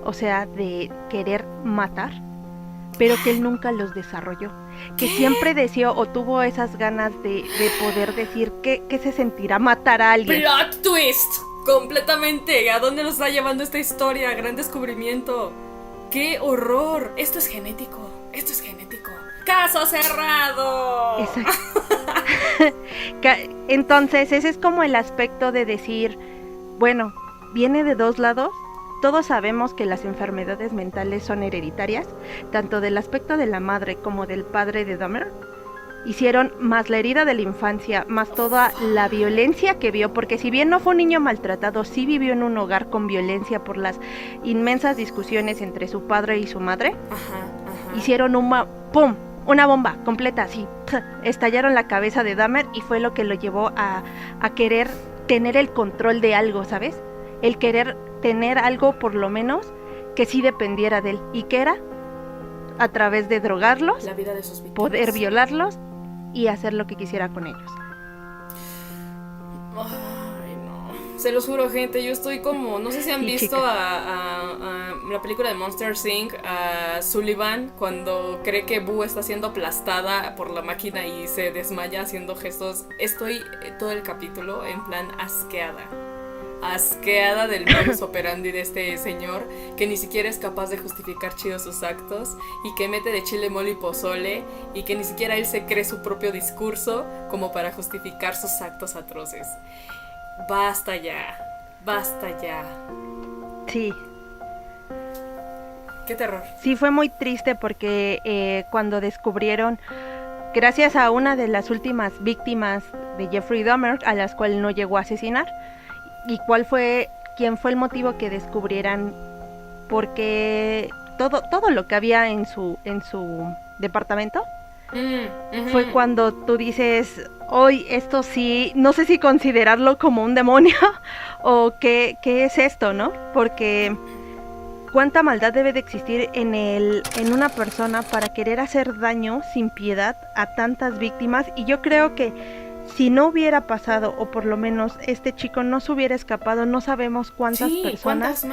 o sea, de querer matar, pero que él nunca los desarrolló, que siempre deseó o tuvo esas ganas de poder decir que se sentirá matar a alguien. ¡Plot twist! Completamente. ¿A dónde nos está llevando esta historia? Gran descubrimiento. ¡Qué horror! Esto es genético. ¡Caso cerrado! Exacto. Entonces, ese es como el aspecto de decir, bueno, viene de dos lados. Todos sabemos que las enfermedades mentales son hereditarias, tanto del aspecto de la madre como del padre de Dahmer. Hicieron más la herida de la infancia, más toda la violencia que vio, porque si bien no fue un niño maltratado, sí vivió en un hogar con violencia por las inmensas discusiones entre su padre y su madre. Hicieron una bomba completa, así, estallaron la cabeza de Dahmer y fue lo que lo llevó a querer tener el control de algo, ¿sabes? El querer tener algo por lo menos que sí dependiera de él. ¿Y qué era? A través de drogarlos, la vida de sus víctimas, poder violarlos y hacer lo que quisiera con ellos. Ay, no. Se los juro, gente, yo estoy como... No sé si han visto a la película de Monster Inc., a Sullivan, cuando cree que Boo está siendo aplastada por la máquina y se desmaya haciendo gestos. Estoy todo el capítulo en plan asqueada del modus operandi de este señor, que ni siquiera es capaz de justificar chido sus actos y que mete de chile, mole y pozole, y que ni siquiera él se cree su propio discurso como para justificar sus actos atroces. Basta ya. Sí. Qué terror. Sí, fue muy triste porque cuando descubrieron, gracias a una de las últimas víctimas de Jeffrey Dahmer, a las cuales no llegó a asesinar, y quién fue el motivo que descubrieran, porque todo lo que había en su departamento fue cuando tú dices, hoy esto sí, no sé si considerarlo como un demonio o qué es esto, ¿no? Porque cuánta maldad debe de existir en una persona para querer hacer daño sin piedad a tantas víctimas. Y yo creo que si no hubiera pasado, o por lo menos este chico no se hubiera escapado, no sabemos cuántas personas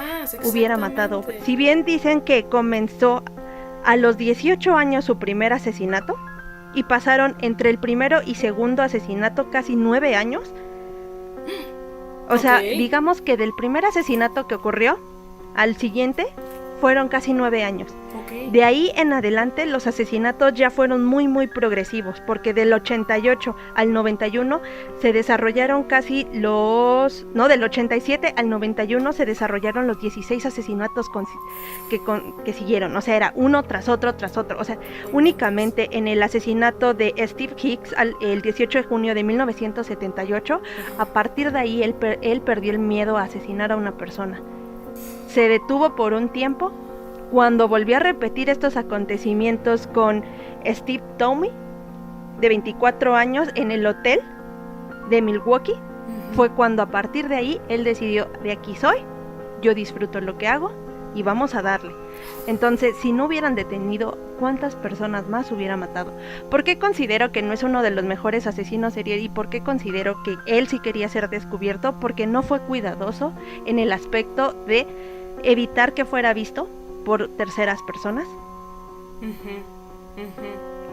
hubiera matado. Si bien dicen que comenzó a los 18 años su primer asesinato, y pasaron entre el primero y segundo asesinato casi 9 años. O sea, digamos que del primer asesinato que ocurrió al siguiente fueron casi 9 años. De ahí en adelante los asesinatos ya fueron muy progresivos, porque del 88 al 91 se desarrollaron del 87 al 91 se desarrollaron los 16 asesinatos que siguieron. O sea, era uno tras otro. O sea, únicamente en el asesinato de Steve Hicks el 18 de junio de 1978, a partir de ahí él perdió el miedo a asesinar a una persona. Se detuvo por un tiempo. Cuando volvió a repetir estos acontecimientos con Steve Tomey, de 24 años, en el hotel de Milwaukee, fue cuando a partir de ahí él decidió, de aquí soy, yo disfruto lo que hago, y vamos a darle. Entonces, si no hubieran detenido, ¿cuántas personas más hubiera matado? ¿Por qué considero que no es uno de los mejores asesinos seriales? ¿Y por qué considero que él sí quería ser descubierto? Porque no fue cuidadoso en el aspecto de evitar que fuera visto por terceras personas.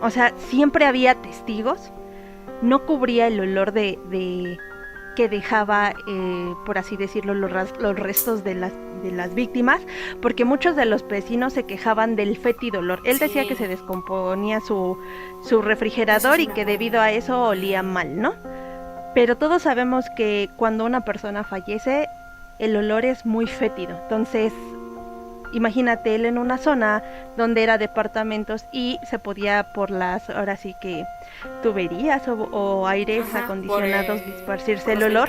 O sea, siempre había testigos, no cubría el olor de que dejaba, por así decirlo, los restos de las víctimas, porque muchos de los vecinos se quejaban del fétido olor. Él decía que se descomponía su refrigerador y que debido a eso olía mal, ¿no? Pero todos sabemos que cuando una persona fallece, el olor es muy fétido. Entonces, imagínate él en una zona donde era departamentos y se podía por las, ahora sí que tuberías o aires acondicionados esparcirse el olor.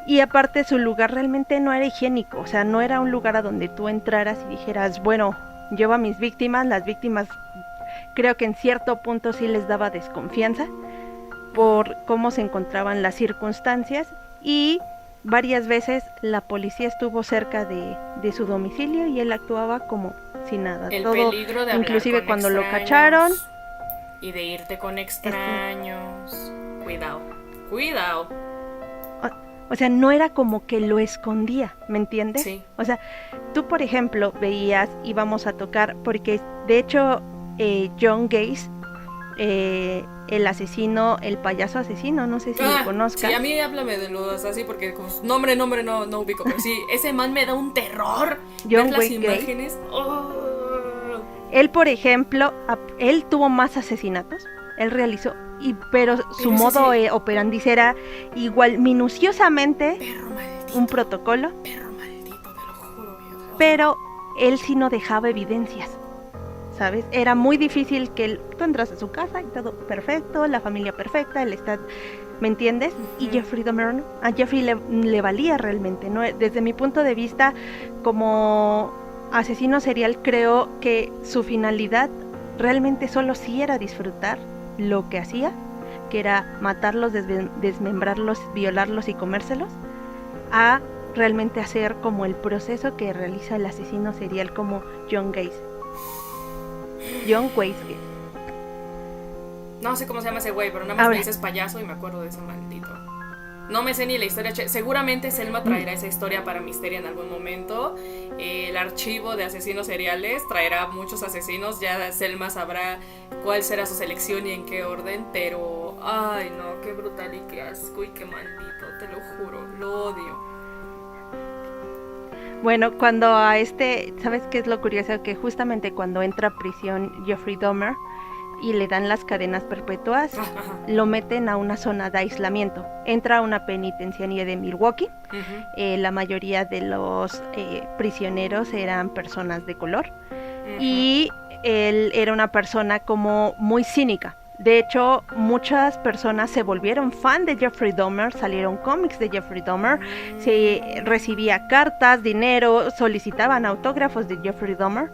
Y aparte su lugar realmente no era higiénico, o sea, no era un lugar a donde tú entraras y dijeras, bueno, llevo a mis víctimas. Las víctimas creo que en cierto punto sí les daba desconfianza por cómo se encontraban las circunstancias, y varias veces la policía estuvo cerca de su domicilio y él actuaba como si nada. El todo, peligro de inclusive hablar con cuando lo cacharon. Y de irte con extraños. Cuidado. O sea, no era como que lo escondía, ¿me entiendes? Sí. O sea, tú por ejemplo veías, íbamos a tocar, porque de hecho John Gacy, el asesino, el payaso asesino, no sé si lo conozcas. Sí, a mí háblame de los así porque nombre no ubico, pero sí, ese man me da un terror. John ver las imágenes. Él, por ejemplo, él tuvo más asesinatos, él realizó, pero su modo operandi era igual, minuciosamente, un protocolo. Perro maldito, te lo juro, viejo. Pero él sí no dejaba evidencias, ¿sabes? Era muy difícil que tú entras a su casa y todo perfecto, la familia perfecta, el estado, ¿me entiendes? Y Jeffrey Dahmer, ¿no? A Jeffrey le valía realmente, ¿no? Desde mi punto de vista, como asesino serial, creo que su finalidad realmente solo sí era disfrutar lo que hacía, que era matarlos, desmembrarlos, violarlos y comérselos, a realmente hacer como el proceso que realiza el asesino serial como John Gacy. No sé cómo se llama ese güey, pero nada más me dices payaso y me acuerdo de ese maldito. No me sé ni la historia. Seguramente Selma traerá esa historia para Misteria en algún momento. El archivo de asesinos seriales traerá muchos asesinos. Ya Selma sabrá cuál será su selección y en qué orden. Pero, ay no, qué brutal y qué asco y qué maldito, te lo juro, lo odio. Bueno, cuando ¿sabes qué es lo curioso? Que justamente cuando entra a prisión Jeffrey Dahmer y le dan las cadenas perpetuas, lo meten a una zona de aislamiento. Entra a una penitenciaria de Milwaukee. La mayoría de los prisioneros eran personas de color. Y él era una persona como muy cínica. De hecho, muchas personas se volvieron fan de Jeffrey Dahmer, salieron cómics de Jeffrey Dahmer, se recibía cartas, dinero, solicitaban autógrafos de Jeffrey Dahmer,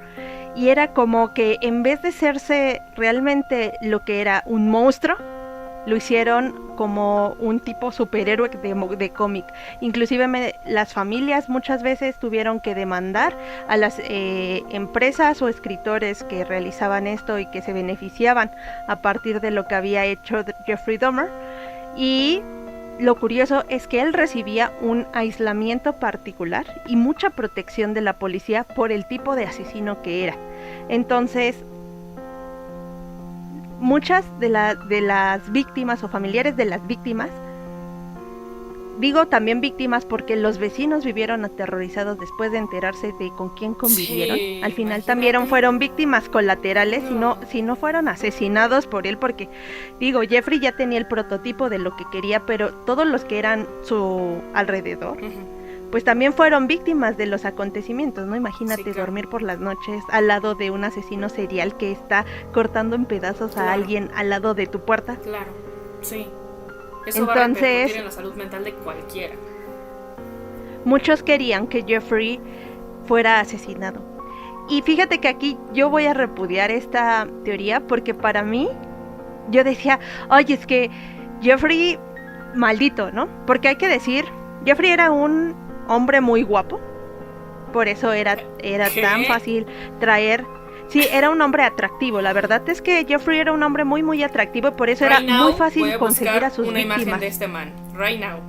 y era como que en vez de serse realmente lo que era un monstruo, lo hicieron como un tipo superhéroe de cómic. Inclusive las familias muchas veces tuvieron que demandar a las empresas o escritores que realizaban esto y que se beneficiaban a partir de lo que había hecho Jeffrey Dahmer. Y lo curioso es que él recibía un aislamiento particular y mucha protección de la policía por el tipo de asesino que era. Entonces, muchas de las víctimas o familiares de las víctimas, digo también víctimas porque los vecinos vivieron aterrorizados después de enterarse de con quién convivieron. Sí, al final imagínate. También fueron víctimas colaterales, si no fueron asesinados por él, porque digo, Jeffrey ya tenía el prototipo de lo que quería, pero todos los que eran su alrededor, pues también fueron víctimas de los acontecimientos, ¿no? Imagínate, sí, claro, dormir por las noches al lado de un asesino serial que está cortando en pedazos a alguien al lado de tu puerta. Claro, sí. Eso va a repercutir en la salud mental de cualquiera. Muchos querían que Jeffrey fuera asesinado. Y fíjate que aquí yo voy a repudiar esta teoría porque para mí, yo decía, oye, es que Jeffrey, maldito, ¿no? Porque hay que decir, Jeffrey era un hombre muy guapo, Por eso era tan fácil traer. Sí, era un hombre atractivo. La verdad es que Jeffrey era un hombre muy, muy atractivo y por eso era muy fácil conseguir a sus víctimas. Una imagen de este man, right now.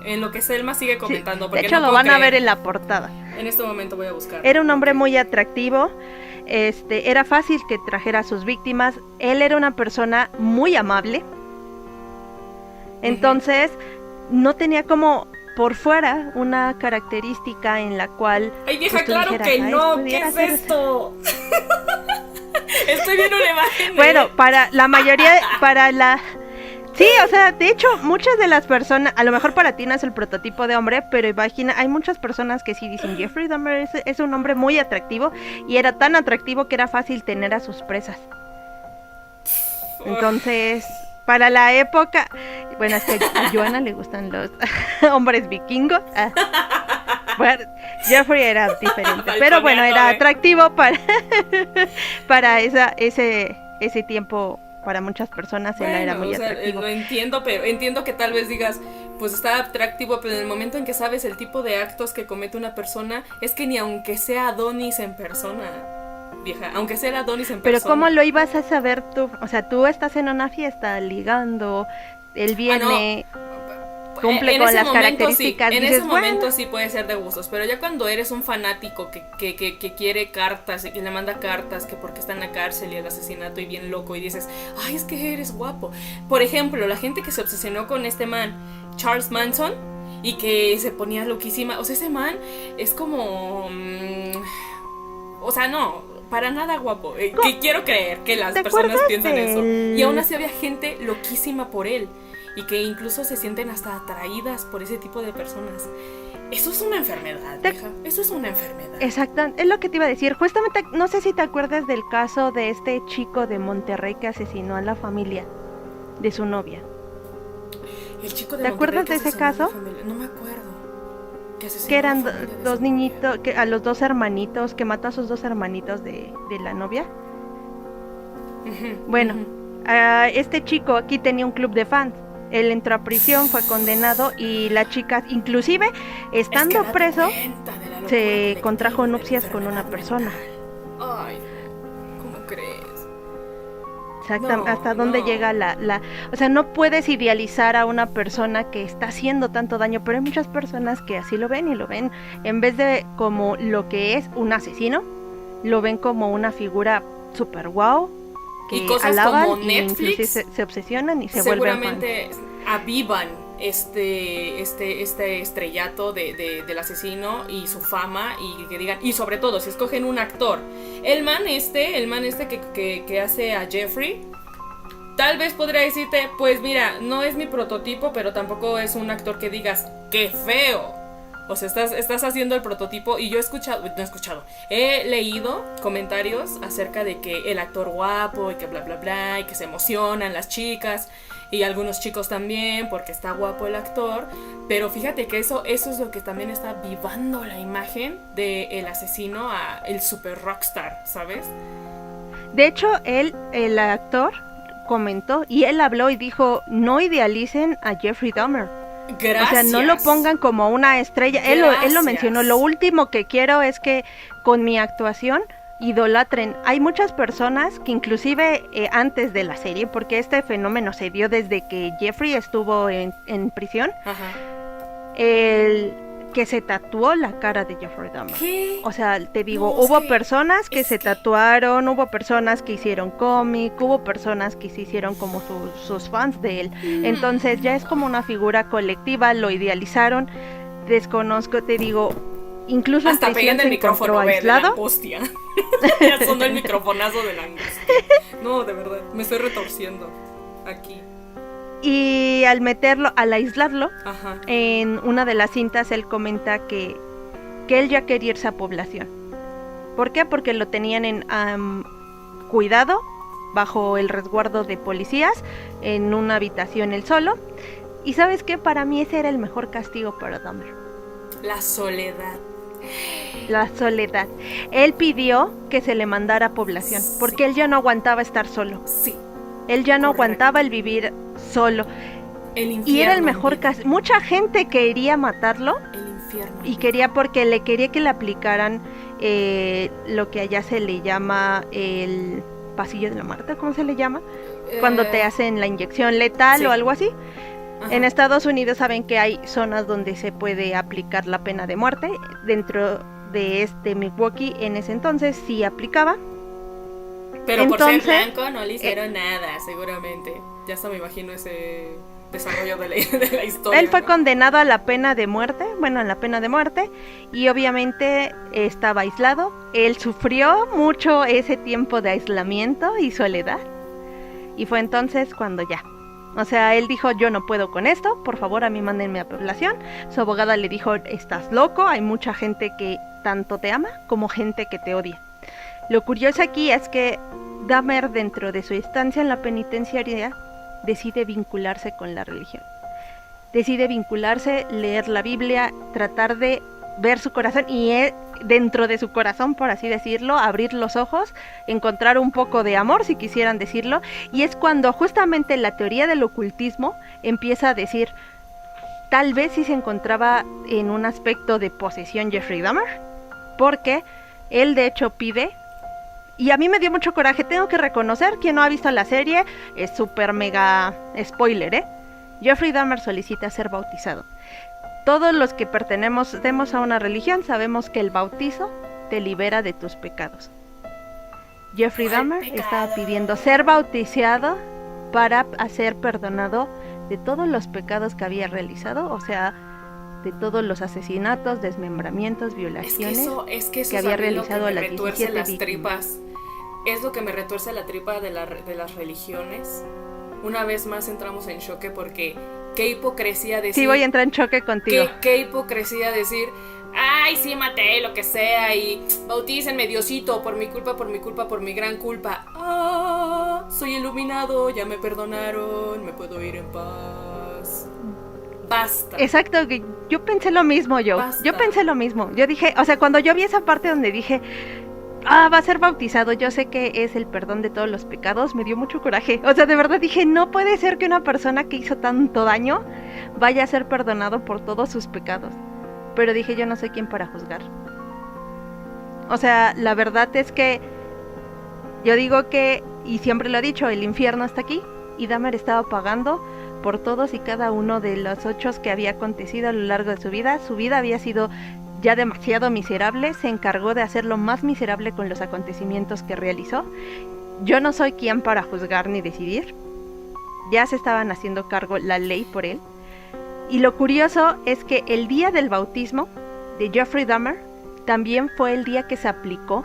En lo que Selma sigue comentando. Sí, de hecho, lo van a ver en la portada. En este momento voy a buscar. Era un hombre muy atractivo. Era fácil que trajera a sus víctimas. Él era una persona muy amable. Entonces, no tenía como por fuera una característica en la cual... ¡Ay, vieja, pues, claro dijeras, que no! ¿Qué es esto? Estoy viendo una imagen. Bueno, para la mayoría, sí, o sea, de hecho, muchas de las personas, a lo mejor para ti no es el prototipo de hombre, pero imagina, hay muchas personas que sí dicen, Jeffrey Dahmer es un hombre muy atractivo, y era tan atractivo que era fácil tener a sus presas. Entonces, para la época, bueno, es que a Joanna le gustan los hombres vikingos. Bueno, Jeffrey era diferente, pero bueno, era atractivo para ese tiempo. Para muchas personas él era muy atractivo. Lo entiendo, pero entiendo que tal vez digas, pues está atractivo, pero en el momento en que sabes el tipo de actos que comete una persona, es que ni aunque sea Adonis en persona, vieja, aunque sea Adonis en persona. Pero ¿cómo lo ibas a saber tú? O sea, tú estás en una fiesta ligando, él viene... cumple con las características. Sí. En ese momento sí puede ser de gustos, pero ya cuando eres un fanático que quiere cartas y que le manda cartas, que porque está en la cárcel y el asesinato y bien loco, y dices, ay, es que eres guapo. Por ejemplo, la gente que se obsesionó con este man, Charles Manson, y que se ponía loquísima, o sea, ese man es como... o sea, no, para nada guapo. Que quiero creer que las personas piensan eso. Y aún así había gente loquísima por él. Y que incluso se sienten hasta atraídas por ese tipo de personas. Eso es una enfermedad, hija. Eso es una enfermedad. Exacto, es lo que te iba a decir. Justamente, no sé si te acuerdas del caso de este chico de Monterrey que asesinó a la familia de su novia. El chico de ¿Te acuerdas de ese caso? No me acuerdo. Que eran dos niñitos, a los dos hermanitos, que mató a sus dos hermanitos de la novia. Bueno, este chico aquí tenía un club de fans. Él entró a prisión, fue condenado y la chica, inclusive estando preso, se contrajo nupcias con una persona. Ay, ¿cómo crees? Exactamente, hasta dónde llega o sea, no puedes idealizar a una persona que está haciendo tanto daño, pero hay muchas personas que así lo ven y lo ven, en vez de como lo que es un asesino, lo ven como una figura super guau. Que y cosas alaban, como Netflix se obsesionan y se vuelven fans. Seguramente avivan este estrellato del asesino y su fama, y que digan, y sobre todo si escogen un actor, el man que hace a Jeffrey, tal vez podría decirte, pues mira, no es mi prototipo, pero tampoco es un actor que digas, ¡qué feo! O sea, estás haciendo el prototipo. Y yo he leído comentarios acerca de que el actor guapo y que bla bla bla, y que se emocionan las chicas y algunos chicos también porque está guapo el actor. Pero fíjate que eso es lo que también está avivando la imagen del asesino a el super rockstar, ¿sabes? De hecho, el actor comentó y él habló y dijo, no idealicen a Jeffrey Dahmer. Gracias. O sea, no lo pongan como una estrella. Él lo mencionó. Lo último que quiero es que con mi actuación idolatren. Hay muchas personas que inclusive antes de la serie, porque este fenómeno se dio desde que Jeffrey estuvo en prisión, que se tatuó la cara de Jeffrey Dahmer. ¿Qué? O sea, te digo, hubo personas que se tatuaron, hubo personas que hicieron cómic, hubo personas que se hicieron como sus fans de él. Entonces ya es como una figura colectiva, lo idealizaron. Desconozco, te digo, incluso hasta en prisión el micrófono aislado. Hostia. Ya sonó el microfonazo de la angustia. No, de verdad, me estoy retorciendo aquí. Y al aislarlo, en una de las cintas él comenta que él ya quería irse a población. ¿Por qué? Porque lo tenían en cuidado, bajo el resguardo de policías, en una habitación él solo. Y ¿sabes qué? Para mí ese era el mejor castigo para Dahmer. La soledad. La soledad. Él pidió que se le mandara a población, porque él ya no aguantaba estar solo. Sí. Él ya no aguantaba el vivir solo. El infierno. Y era el mejor caso. Mucha gente quería matarlo infierno. Y quería que le aplicaran lo que allá se le llama el pasillo de la muerte, ¿cómo se le llama? Cuando te hacen la inyección letal, sí, o algo así. Ajá. En Estados Unidos saben que hay zonas donde se puede aplicar la pena de muerte. Dentro de Milwaukee en ese entonces sí aplicaba. Pero entonces, por ser blanco no le hicieron nada, seguramente. Ya hasta me imagino ese desarrollo de la historia. Él fue condenado a la pena de muerte, y obviamente estaba aislado. Él sufrió mucho ese tiempo de aislamiento y soledad. Y fue entonces cuando ya. O sea, él dijo, yo no puedo con esto, por favor a mí mándenme a población. Su abogada le dijo, estás loco, hay mucha gente que tanto te ama como gente que te odia. Lo curioso aquí es que Dahmer, dentro de su estancia en la penitenciaria, decide vincularse con la religión. Decide vincularse, leer la Biblia, tratar de ver su corazón y dentro de su corazón, por así decirlo, abrir los ojos, encontrar un poco de amor, si quisieran decirlo, y es cuando justamente la teoría del ocultismo empieza a decir, tal vez sí se encontraba en un aspecto de posesión Jeffrey Dahmer, porque él de hecho pide, y a mí me dio mucho coraje, tengo que reconocer, quien no ha visto la serie, es súper mega spoiler, Jeffrey Dahmer solicita ser bautizado. Todos los que pertenecemos a una religión sabemos que el bautizo te libera de tus pecados. Jeffrey Dahmer estaba pidiendo ser bautizado para ser perdonado de todos los pecados que había realizado, o sea, de todos los asesinatos, desmembramientos, violaciones que había realizado a las 17 víctimas. Es lo que me retuerce la tripa de las religiones. Una vez más entramos en choque porque qué hipocresía decir... Sí, voy a entrar en choque contigo. Qué hipocresía decir, ay, sí, maté, lo que sea, y bautícenme, Diosito, por mi culpa, por mi gran culpa. Ah, soy iluminado, ya me perdonaron, me puedo ir en paz. Basta. Exacto, yo pensé lo mismo, Yo pensé lo mismo. Yo dije, o sea, cuando yo vi esa parte donde dije, va a ser bautizado, yo sé que es el perdón de todos los pecados, me dio mucho coraje. O sea, de verdad dije, no puede ser que una persona que hizo tanto daño vaya a ser perdonado por todos sus pecados. Pero dije, yo no soy quien para juzgar. O sea, la verdad es que yo digo que, y siempre lo he dicho, el infierno está aquí, y Dahmer estaba pagando por todos y cada uno de los hechos que había acontecido a lo largo de su vida. Su vida había sido ya demasiado miserable, se encargó de hacerlo más miserable con los acontecimientos que realizó. Yo no soy quien para juzgar ni decidir. Ya se estaban haciendo cargo la ley por él. Y lo curioso es que el día del bautismo de Jeffrey Dahmer también fue el día que se aplicó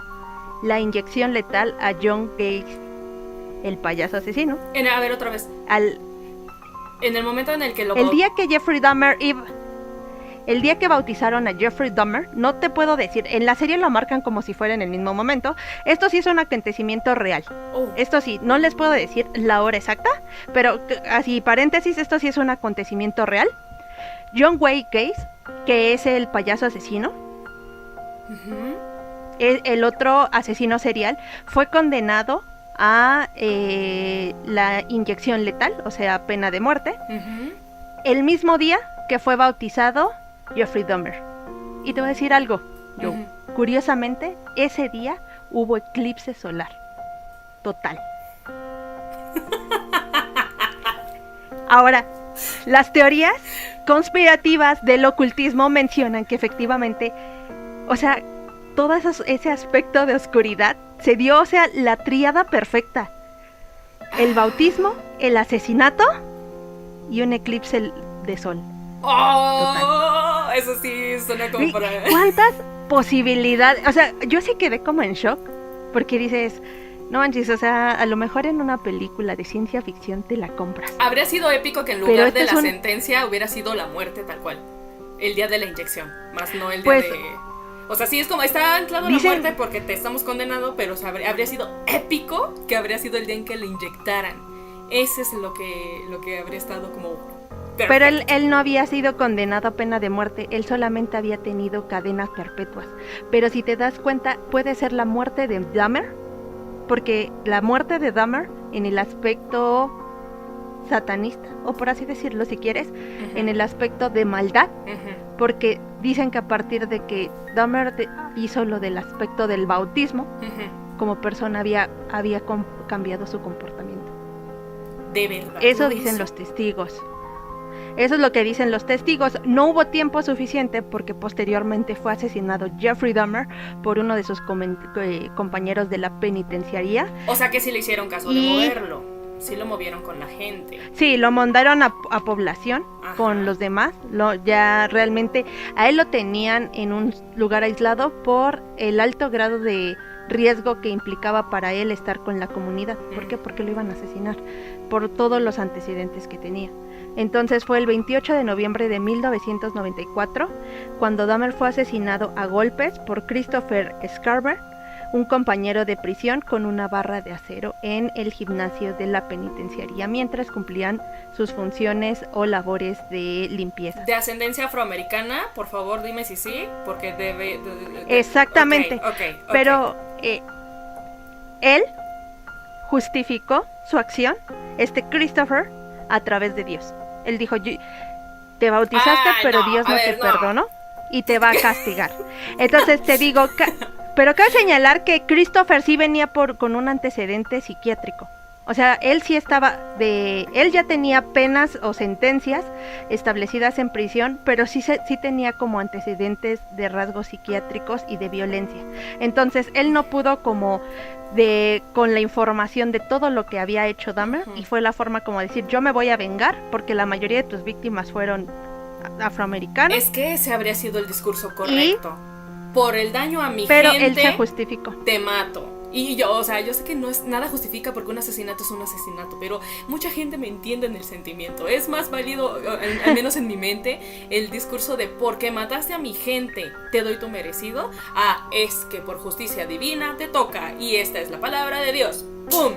la inyección letal a John Gacy, el payaso asesino. A ver, otra vez. En el momento en el que el día que Jeffrey Dahmer el día que bautizaron a Jeffrey Dahmer, no te puedo decir, en la serie lo marcan como si fuera en el mismo momento. Esto sí es un acontecimiento real. Esto sí, no les puedo decir la hora exacta, pero así, paréntesis, esto sí es un acontecimiento real. John Wayne Gacy, que es el payaso asesino, el otro asesino serial, fue condenado a la inyección letal, o sea, pena de muerte, el mismo día que fue bautizado Jeffrey Dahmer. Y te voy a decir algo, curiosamente, ese día hubo eclipse solar total. Ahora, las teorías conspirativas del ocultismo mencionan que efectivamente, o sea, todo ese aspecto de oscuridad se dio, o sea, la tríada perfecta: el bautismo, el asesinato y un eclipse de sol. Total. Eso sí suena como para... ¿Cuántas posibilidades? O sea, yo sí quedé como en shock, porque dices, no manches, o sea, a lo mejor en una película de ciencia ficción te la compras. Habría sido épico que en lugar de la sentencia hubiera sido la muerte tal cual, el día de la inyección, más no el día de... O sea, sí es como, está anclado la muerte porque te estamos condenando, pero o sea, habría sido épico que habría sido el día en que le inyectaran. Ese es lo que habría estado como... Perfecto. Pero él no había sido condenado a pena de muerte, él solamente había tenido cadenas perpetuas. Pero si te das cuenta, puede ser la muerte de Dahmer, porque la muerte de Dahmer en el aspecto satanista, o por así decirlo si quieres, en el aspecto de maldad, porque dicen que a partir de que Dahmer hizo lo del aspecto del bautismo, como persona había cambiado su comportamiento. ¿De verdad? Eso dicen los testigos. Eso es lo que dicen los testigos. No hubo tiempo suficiente porque posteriormente fue asesinado Jeffrey Dahmer por uno de sus compañeros de la penitenciaría. O sea que sí le hicieron caso de moverlo. Sí lo movieron con la gente. Sí, lo mandaron a población. Ajá. Con los demás. Ya realmente a él lo tenían en un lugar aislado por el alto grado de riesgo que implicaba para él estar con la comunidad. ¿Por qué? Porque lo iban a asesinar por todos los antecedentes que tenía. Entonces fue el 28 de noviembre de 1994 cuando Dahmer fue asesinado a golpes por Christopher Scarver, un compañero de prisión con una barra de acero en el gimnasio de la penitenciaría mientras cumplían sus funciones o labores de limpieza. ¿De ascendencia afroamericana? Por favor, dime si sí, porque debe... Exactamente, okay. Pero él justificó su acción, Christopher, a través de Dios. Él dijo, te bautizaste, pero Dios no te perdonó y te va a castigar. Entonces te digo, pero cabe señalar que Christopher sí venía con un antecedente psiquiátrico. O sea, él sí él ya tenía penas o sentencias establecidas en prisión, pero sí tenía como antecedentes de rasgos psiquiátricos y de violencia. Entonces, él no pudo con la información de todo lo que había hecho Dahmer, y fue la forma como decir, yo me voy a vengar, porque la mayoría de tus víctimas fueron afroamericanos. Es que ese habría sido el discurso correcto. Por el daño a mi gente, pero él se justificó. Te mato. Y yo sé que no es nada justifica porque un asesinato es un asesinato, pero mucha gente me entiende en el sentimiento. Es más válido, al menos en mi mente, el discurso de porque mataste a mi gente, te doy tu merecido, es que por justicia divina te toca, y esta es la palabra de Dios. ¡Pum!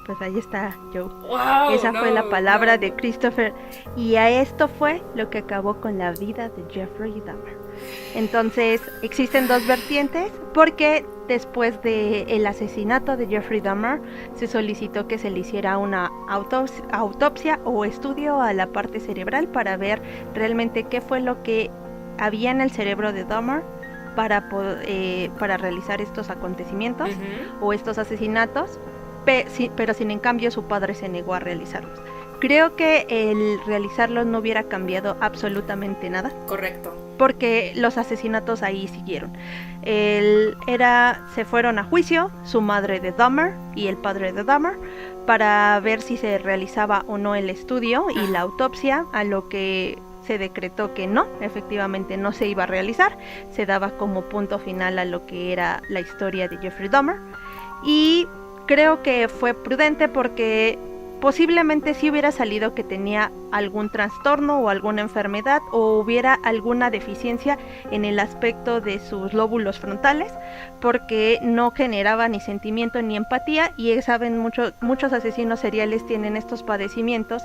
Pues ahí está, Joe. Wow, esa fue la palabra de Christopher, y a esto fue lo que acabó con la vida de Jeffrey Dahmer. Entonces existen dos vertientes, porque después del asesinato de Jeffrey Dahmer se solicitó que se le hiciera una autopsia o estudio a la parte cerebral para ver realmente qué fue lo que había en el cerebro de Dahmer para realizar estos acontecimientos o estos asesinatos, pero sin en cambio su padre se negó a realizarlos. Creo que el realizarlos no hubiera cambiado absolutamente nada. Correcto. Porque los asesinatos ahí siguieron. Se fueron a juicio su madre de Dahmer y el padre de Dahmer para ver si se realizaba o no el estudio y la autopsia, a lo que se decretó que no, efectivamente no se iba a realizar. Se daba como punto final a lo que era la historia de Jeffrey Dahmer, y creo que fue prudente porque posiblemente sí hubiera salido que tenía algún trastorno o alguna enfermedad o hubiera alguna deficiencia en el aspecto de sus lóbulos frontales, porque no generaba ni sentimiento ni empatía, y saben, muchos asesinos seriales tienen estos padecimientos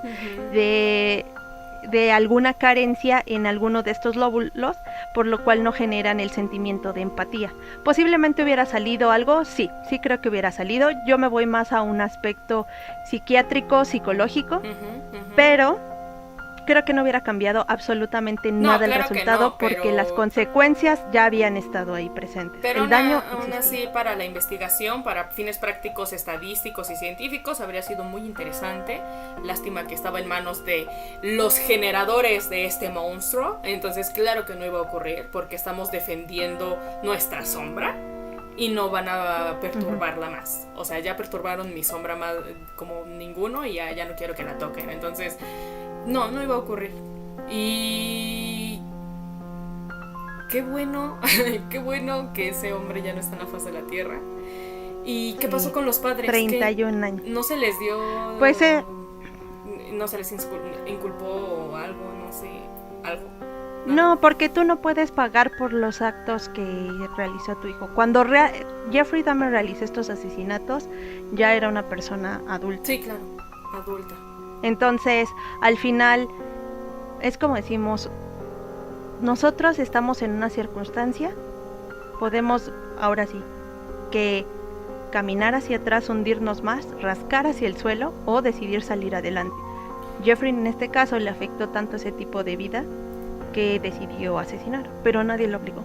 de alguna carencia en alguno de estos lóbulos, por lo cual no generan el sentimiento de empatía. Posiblemente hubiera salido algo, sí creo que hubiera salido. Yo me voy más a un aspecto psiquiátrico, psicológico, pero creo que no hubiera cambiado absolutamente nada el resultado, porque las consecuencias ya habían estado ahí presentes. Pero el daño aún así, para la investigación, para fines prácticos, estadísticos y científicos, habría sido muy interesante. Lástima que estaba en manos de los generadores de este monstruo. Entonces, claro que no iba a ocurrir, porque estamos defendiendo nuestra sombra y no van a perturbarla más. O sea, ya perturbaron mi sombra más como ninguno, y ya no quiero que la toquen. Entonces, no iba a ocurrir. Y qué bueno que ese hombre ya no está en la faz de la tierra. ¿Y qué pasó con los padres? 31 años. ¿No se les dio? Pues no se les inculpó algo, no sé, algo? No, porque tú no puedes pagar por los actos que realizó tu hijo. Cuando Jeffrey Dahmer realizó estos asesinatos, ya era una persona adulta. Sí, claro, adulta. Entonces, al final, es como decimos, nosotros estamos en una circunstancia, podemos, ahora sí, que caminar hacia atrás, hundirnos más, rascar hacia el suelo o decidir salir adelante. Jeffrey en este caso le afectó tanto ese tipo de vida qué decidió asesinar, pero nadie lo obligó.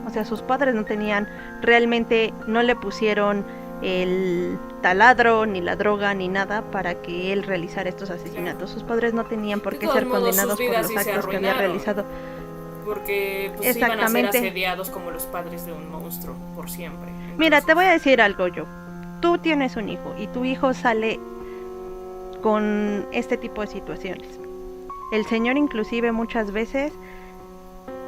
O sea, sus padres no tenían, realmente no le pusieron el taladro, ni la droga, ni nada para que él realizara estos asesinatos. Sus padres no tenían por qué ser condenados por los actos que había realizado. Porque pues iban a ser asediados como los padres de un monstruo por siempre. Entonces... Mira, te voy a decir algo yo. Tú tienes un hijo y tu hijo sale con este tipo de situaciones. El Señor inclusive muchas veces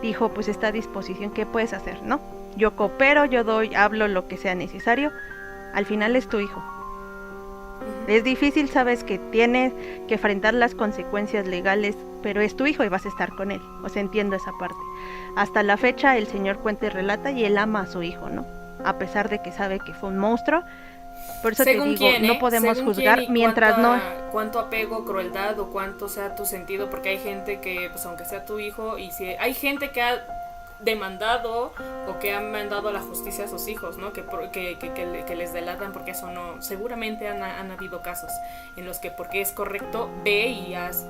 dijo, pues está a disposición, ¿qué puedes hacer? ¿No? Yo coopero, yo doy, hablo lo que sea necesario. Al final es tu hijo. Es difícil, sabes que tienes que enfrentar las consecuencias legales, pero es tu hijo y vas a estar con él. O sea, entiendo esa parte. Hasta la fecha el Señor cuenta y relata y él ama a su hijo, ¿no? A pesar de que sabe que fue un monstruo. Por eso según te digo, no podemos juzgar mientras no... Cuánto apego, crueldad o cuánto sea tu sentido, porque hay gente que, pues aunque sea tu hijo, y si hay gente que ha demandado o que han mandado a la justicia a sus hijos, ¿no? Que les delatan porque eso no... Seguramente han habido casos en los que porque es correcto, ve y haz...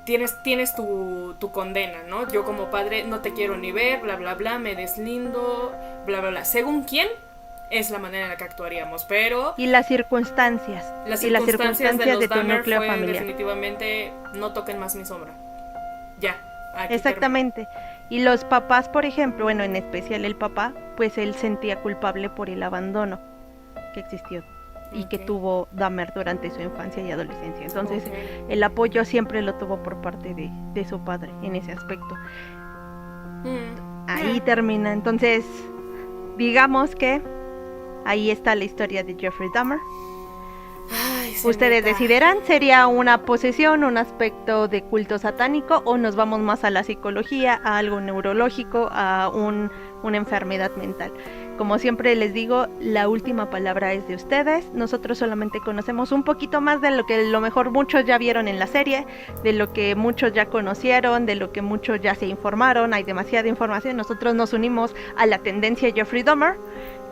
Tienes tu condena, ¿no? Yo como padre no te quiero ni ver, bla, bla, bla, me deslindo, bla, bla, bla. Según quién, es la manera en la que actuaríamos, pero... Y las circunstancias. Las circunstancias de tu núcleo familiar. Definitivamente, no toquen más mi sombra. Ya. Exactamente. Y los papás, por ejemplo, bueno, en especial el papá, pues él sentía culpable por el abandono que existió y que tuvo Dahmer durante su infancia y adolescencia. Entonces, el apoyo siempre lo tuvo por parte de su padre en ese aspecto. Ahí termina. Entonces, digamos que ahí está la historia de Jeffrey Dahmer. Ustedes decidirán, ¿sería una posesión, un aspecto de culto satánico o nos vamos más a la psicología, a algo neurológico, a una enfermedad mental? Como siempre les digo, la última palabra es de ustedes. Nosotros solamente conocemos un poquito más de lo que a lo mejor muchos ya vieron en la serie, de lo que muchos ya conocieron, de lo que muchos ya se informaron. Hay demasiada información. Nosotros nos unimos a la tendencia Jeffrey Dahmer.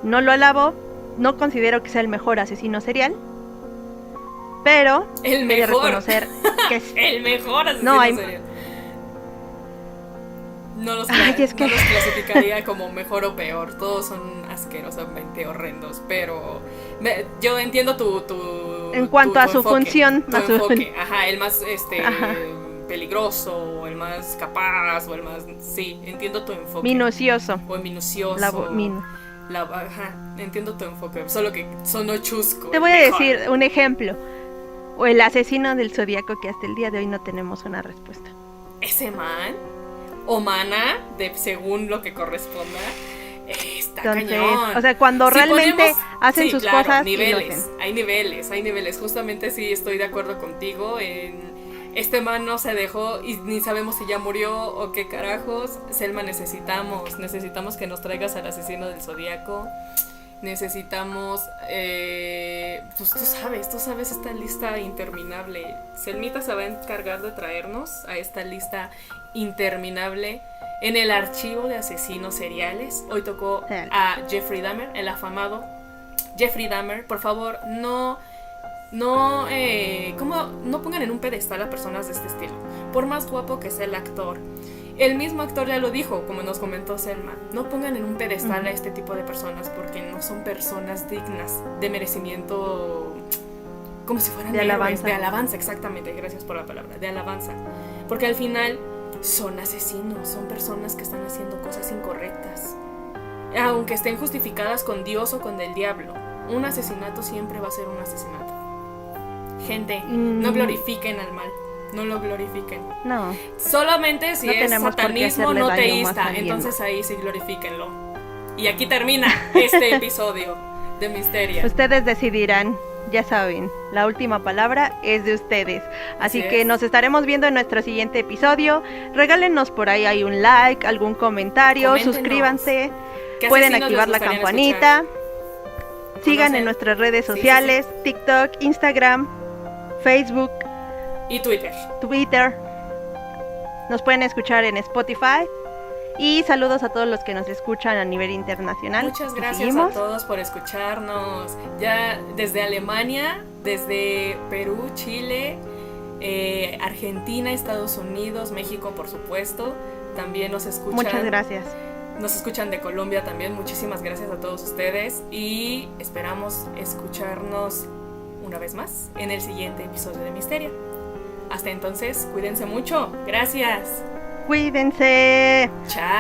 No lo alabo, no considero que sea el mejor asesino serial, pero el mejor. He de reconocer que es el mejor asesino serial. No los clasificaría como mejor o peor. Todos son asquerosamente horrendos. Pero yo entiendo tu en cuanto a su enfoque, función. Tu enfoque. Ajá, el más peligroso, o el más capaz, o el más... Sí, entiendo tu enfoque. Minucioso. O el minucioso. Entiendo tu enfoque. Solo que sonó chusco. Te voy a decir un ejemplo. O el asesino del Zodíaco, que hasta el día de hoy no tenemos una respuesta. Ese man... o mana, según lo que corresponda, está cañón. O sea, cuando realmente hacen sus cosas, niveles, hay niveles. Justamente sí estoy de acuerdo contigo. Este man no se dejó y ni sabemos si ya murió o qué carajos. Selma, necesitamos que nos traigas al asesino del Zodíaco. Necesitamos, pues tú sabes esta lista interminable. Selmita se va a encargar de traernos a esta lista interminable en el archivo de asesinos seriales. Hoy tocó a Jeffrey Dahmer, el afamado Jeffrey Dahmer. Por favor, no pongan en un pedestal a personas de este estilo, por más guapo que sea el actor. El mismo actor ya lo dijo, como nos comentó Selma. No pongan en un pedestal a este tipo de personas porque no son personas dignas de merecimiento, como si fueran de alabanza. De alabanza, exactamente, gracias por la palabra, de alabanza. Porque al final son asesinos, son personas que están haciendo cosas incorrectas. Aunque estén justificadas con Dios o con el diablo, un asesinato siempre va a ser un asesinato. Gente, no glorifiquen al mal. No lo glorifiquen. No. Solamente si es satanismo no teísta. Entonces ahí sí glorifíquenlo. Y aquí termina este episodio de Misteria. Ustedes decidirán, ya saben, la última palabra es de ustedes. Así que nos estaremos viendo en nuestro siguiente episodio. Regálenos por ahí hay un like, algún comentario, coméntenos. Suscríbanse. Pueden activar la campanita. Sigan en nuestras redes sociales, TikTok, Instagram, Facebook y Twitter. Nos pueden escuchar en Spotify. Y saludos a todos los que nos escuchan a nivel internacional. Muchas gracias a todos por escucharnos. Ya desde Alemania, desde Perú, Chile, Argentina, Estados Unidos, México, por supuesto. También nos escuchan. Muchas gracias. Nos escuchan de Colombia también. Muchísimas gracias a todos ustedes. Y esperamos escucharnos una vez más en el siguiente episodio de Misterio. Hasta entonces, cuídense mucho. Gracias. Cuídense. Chao.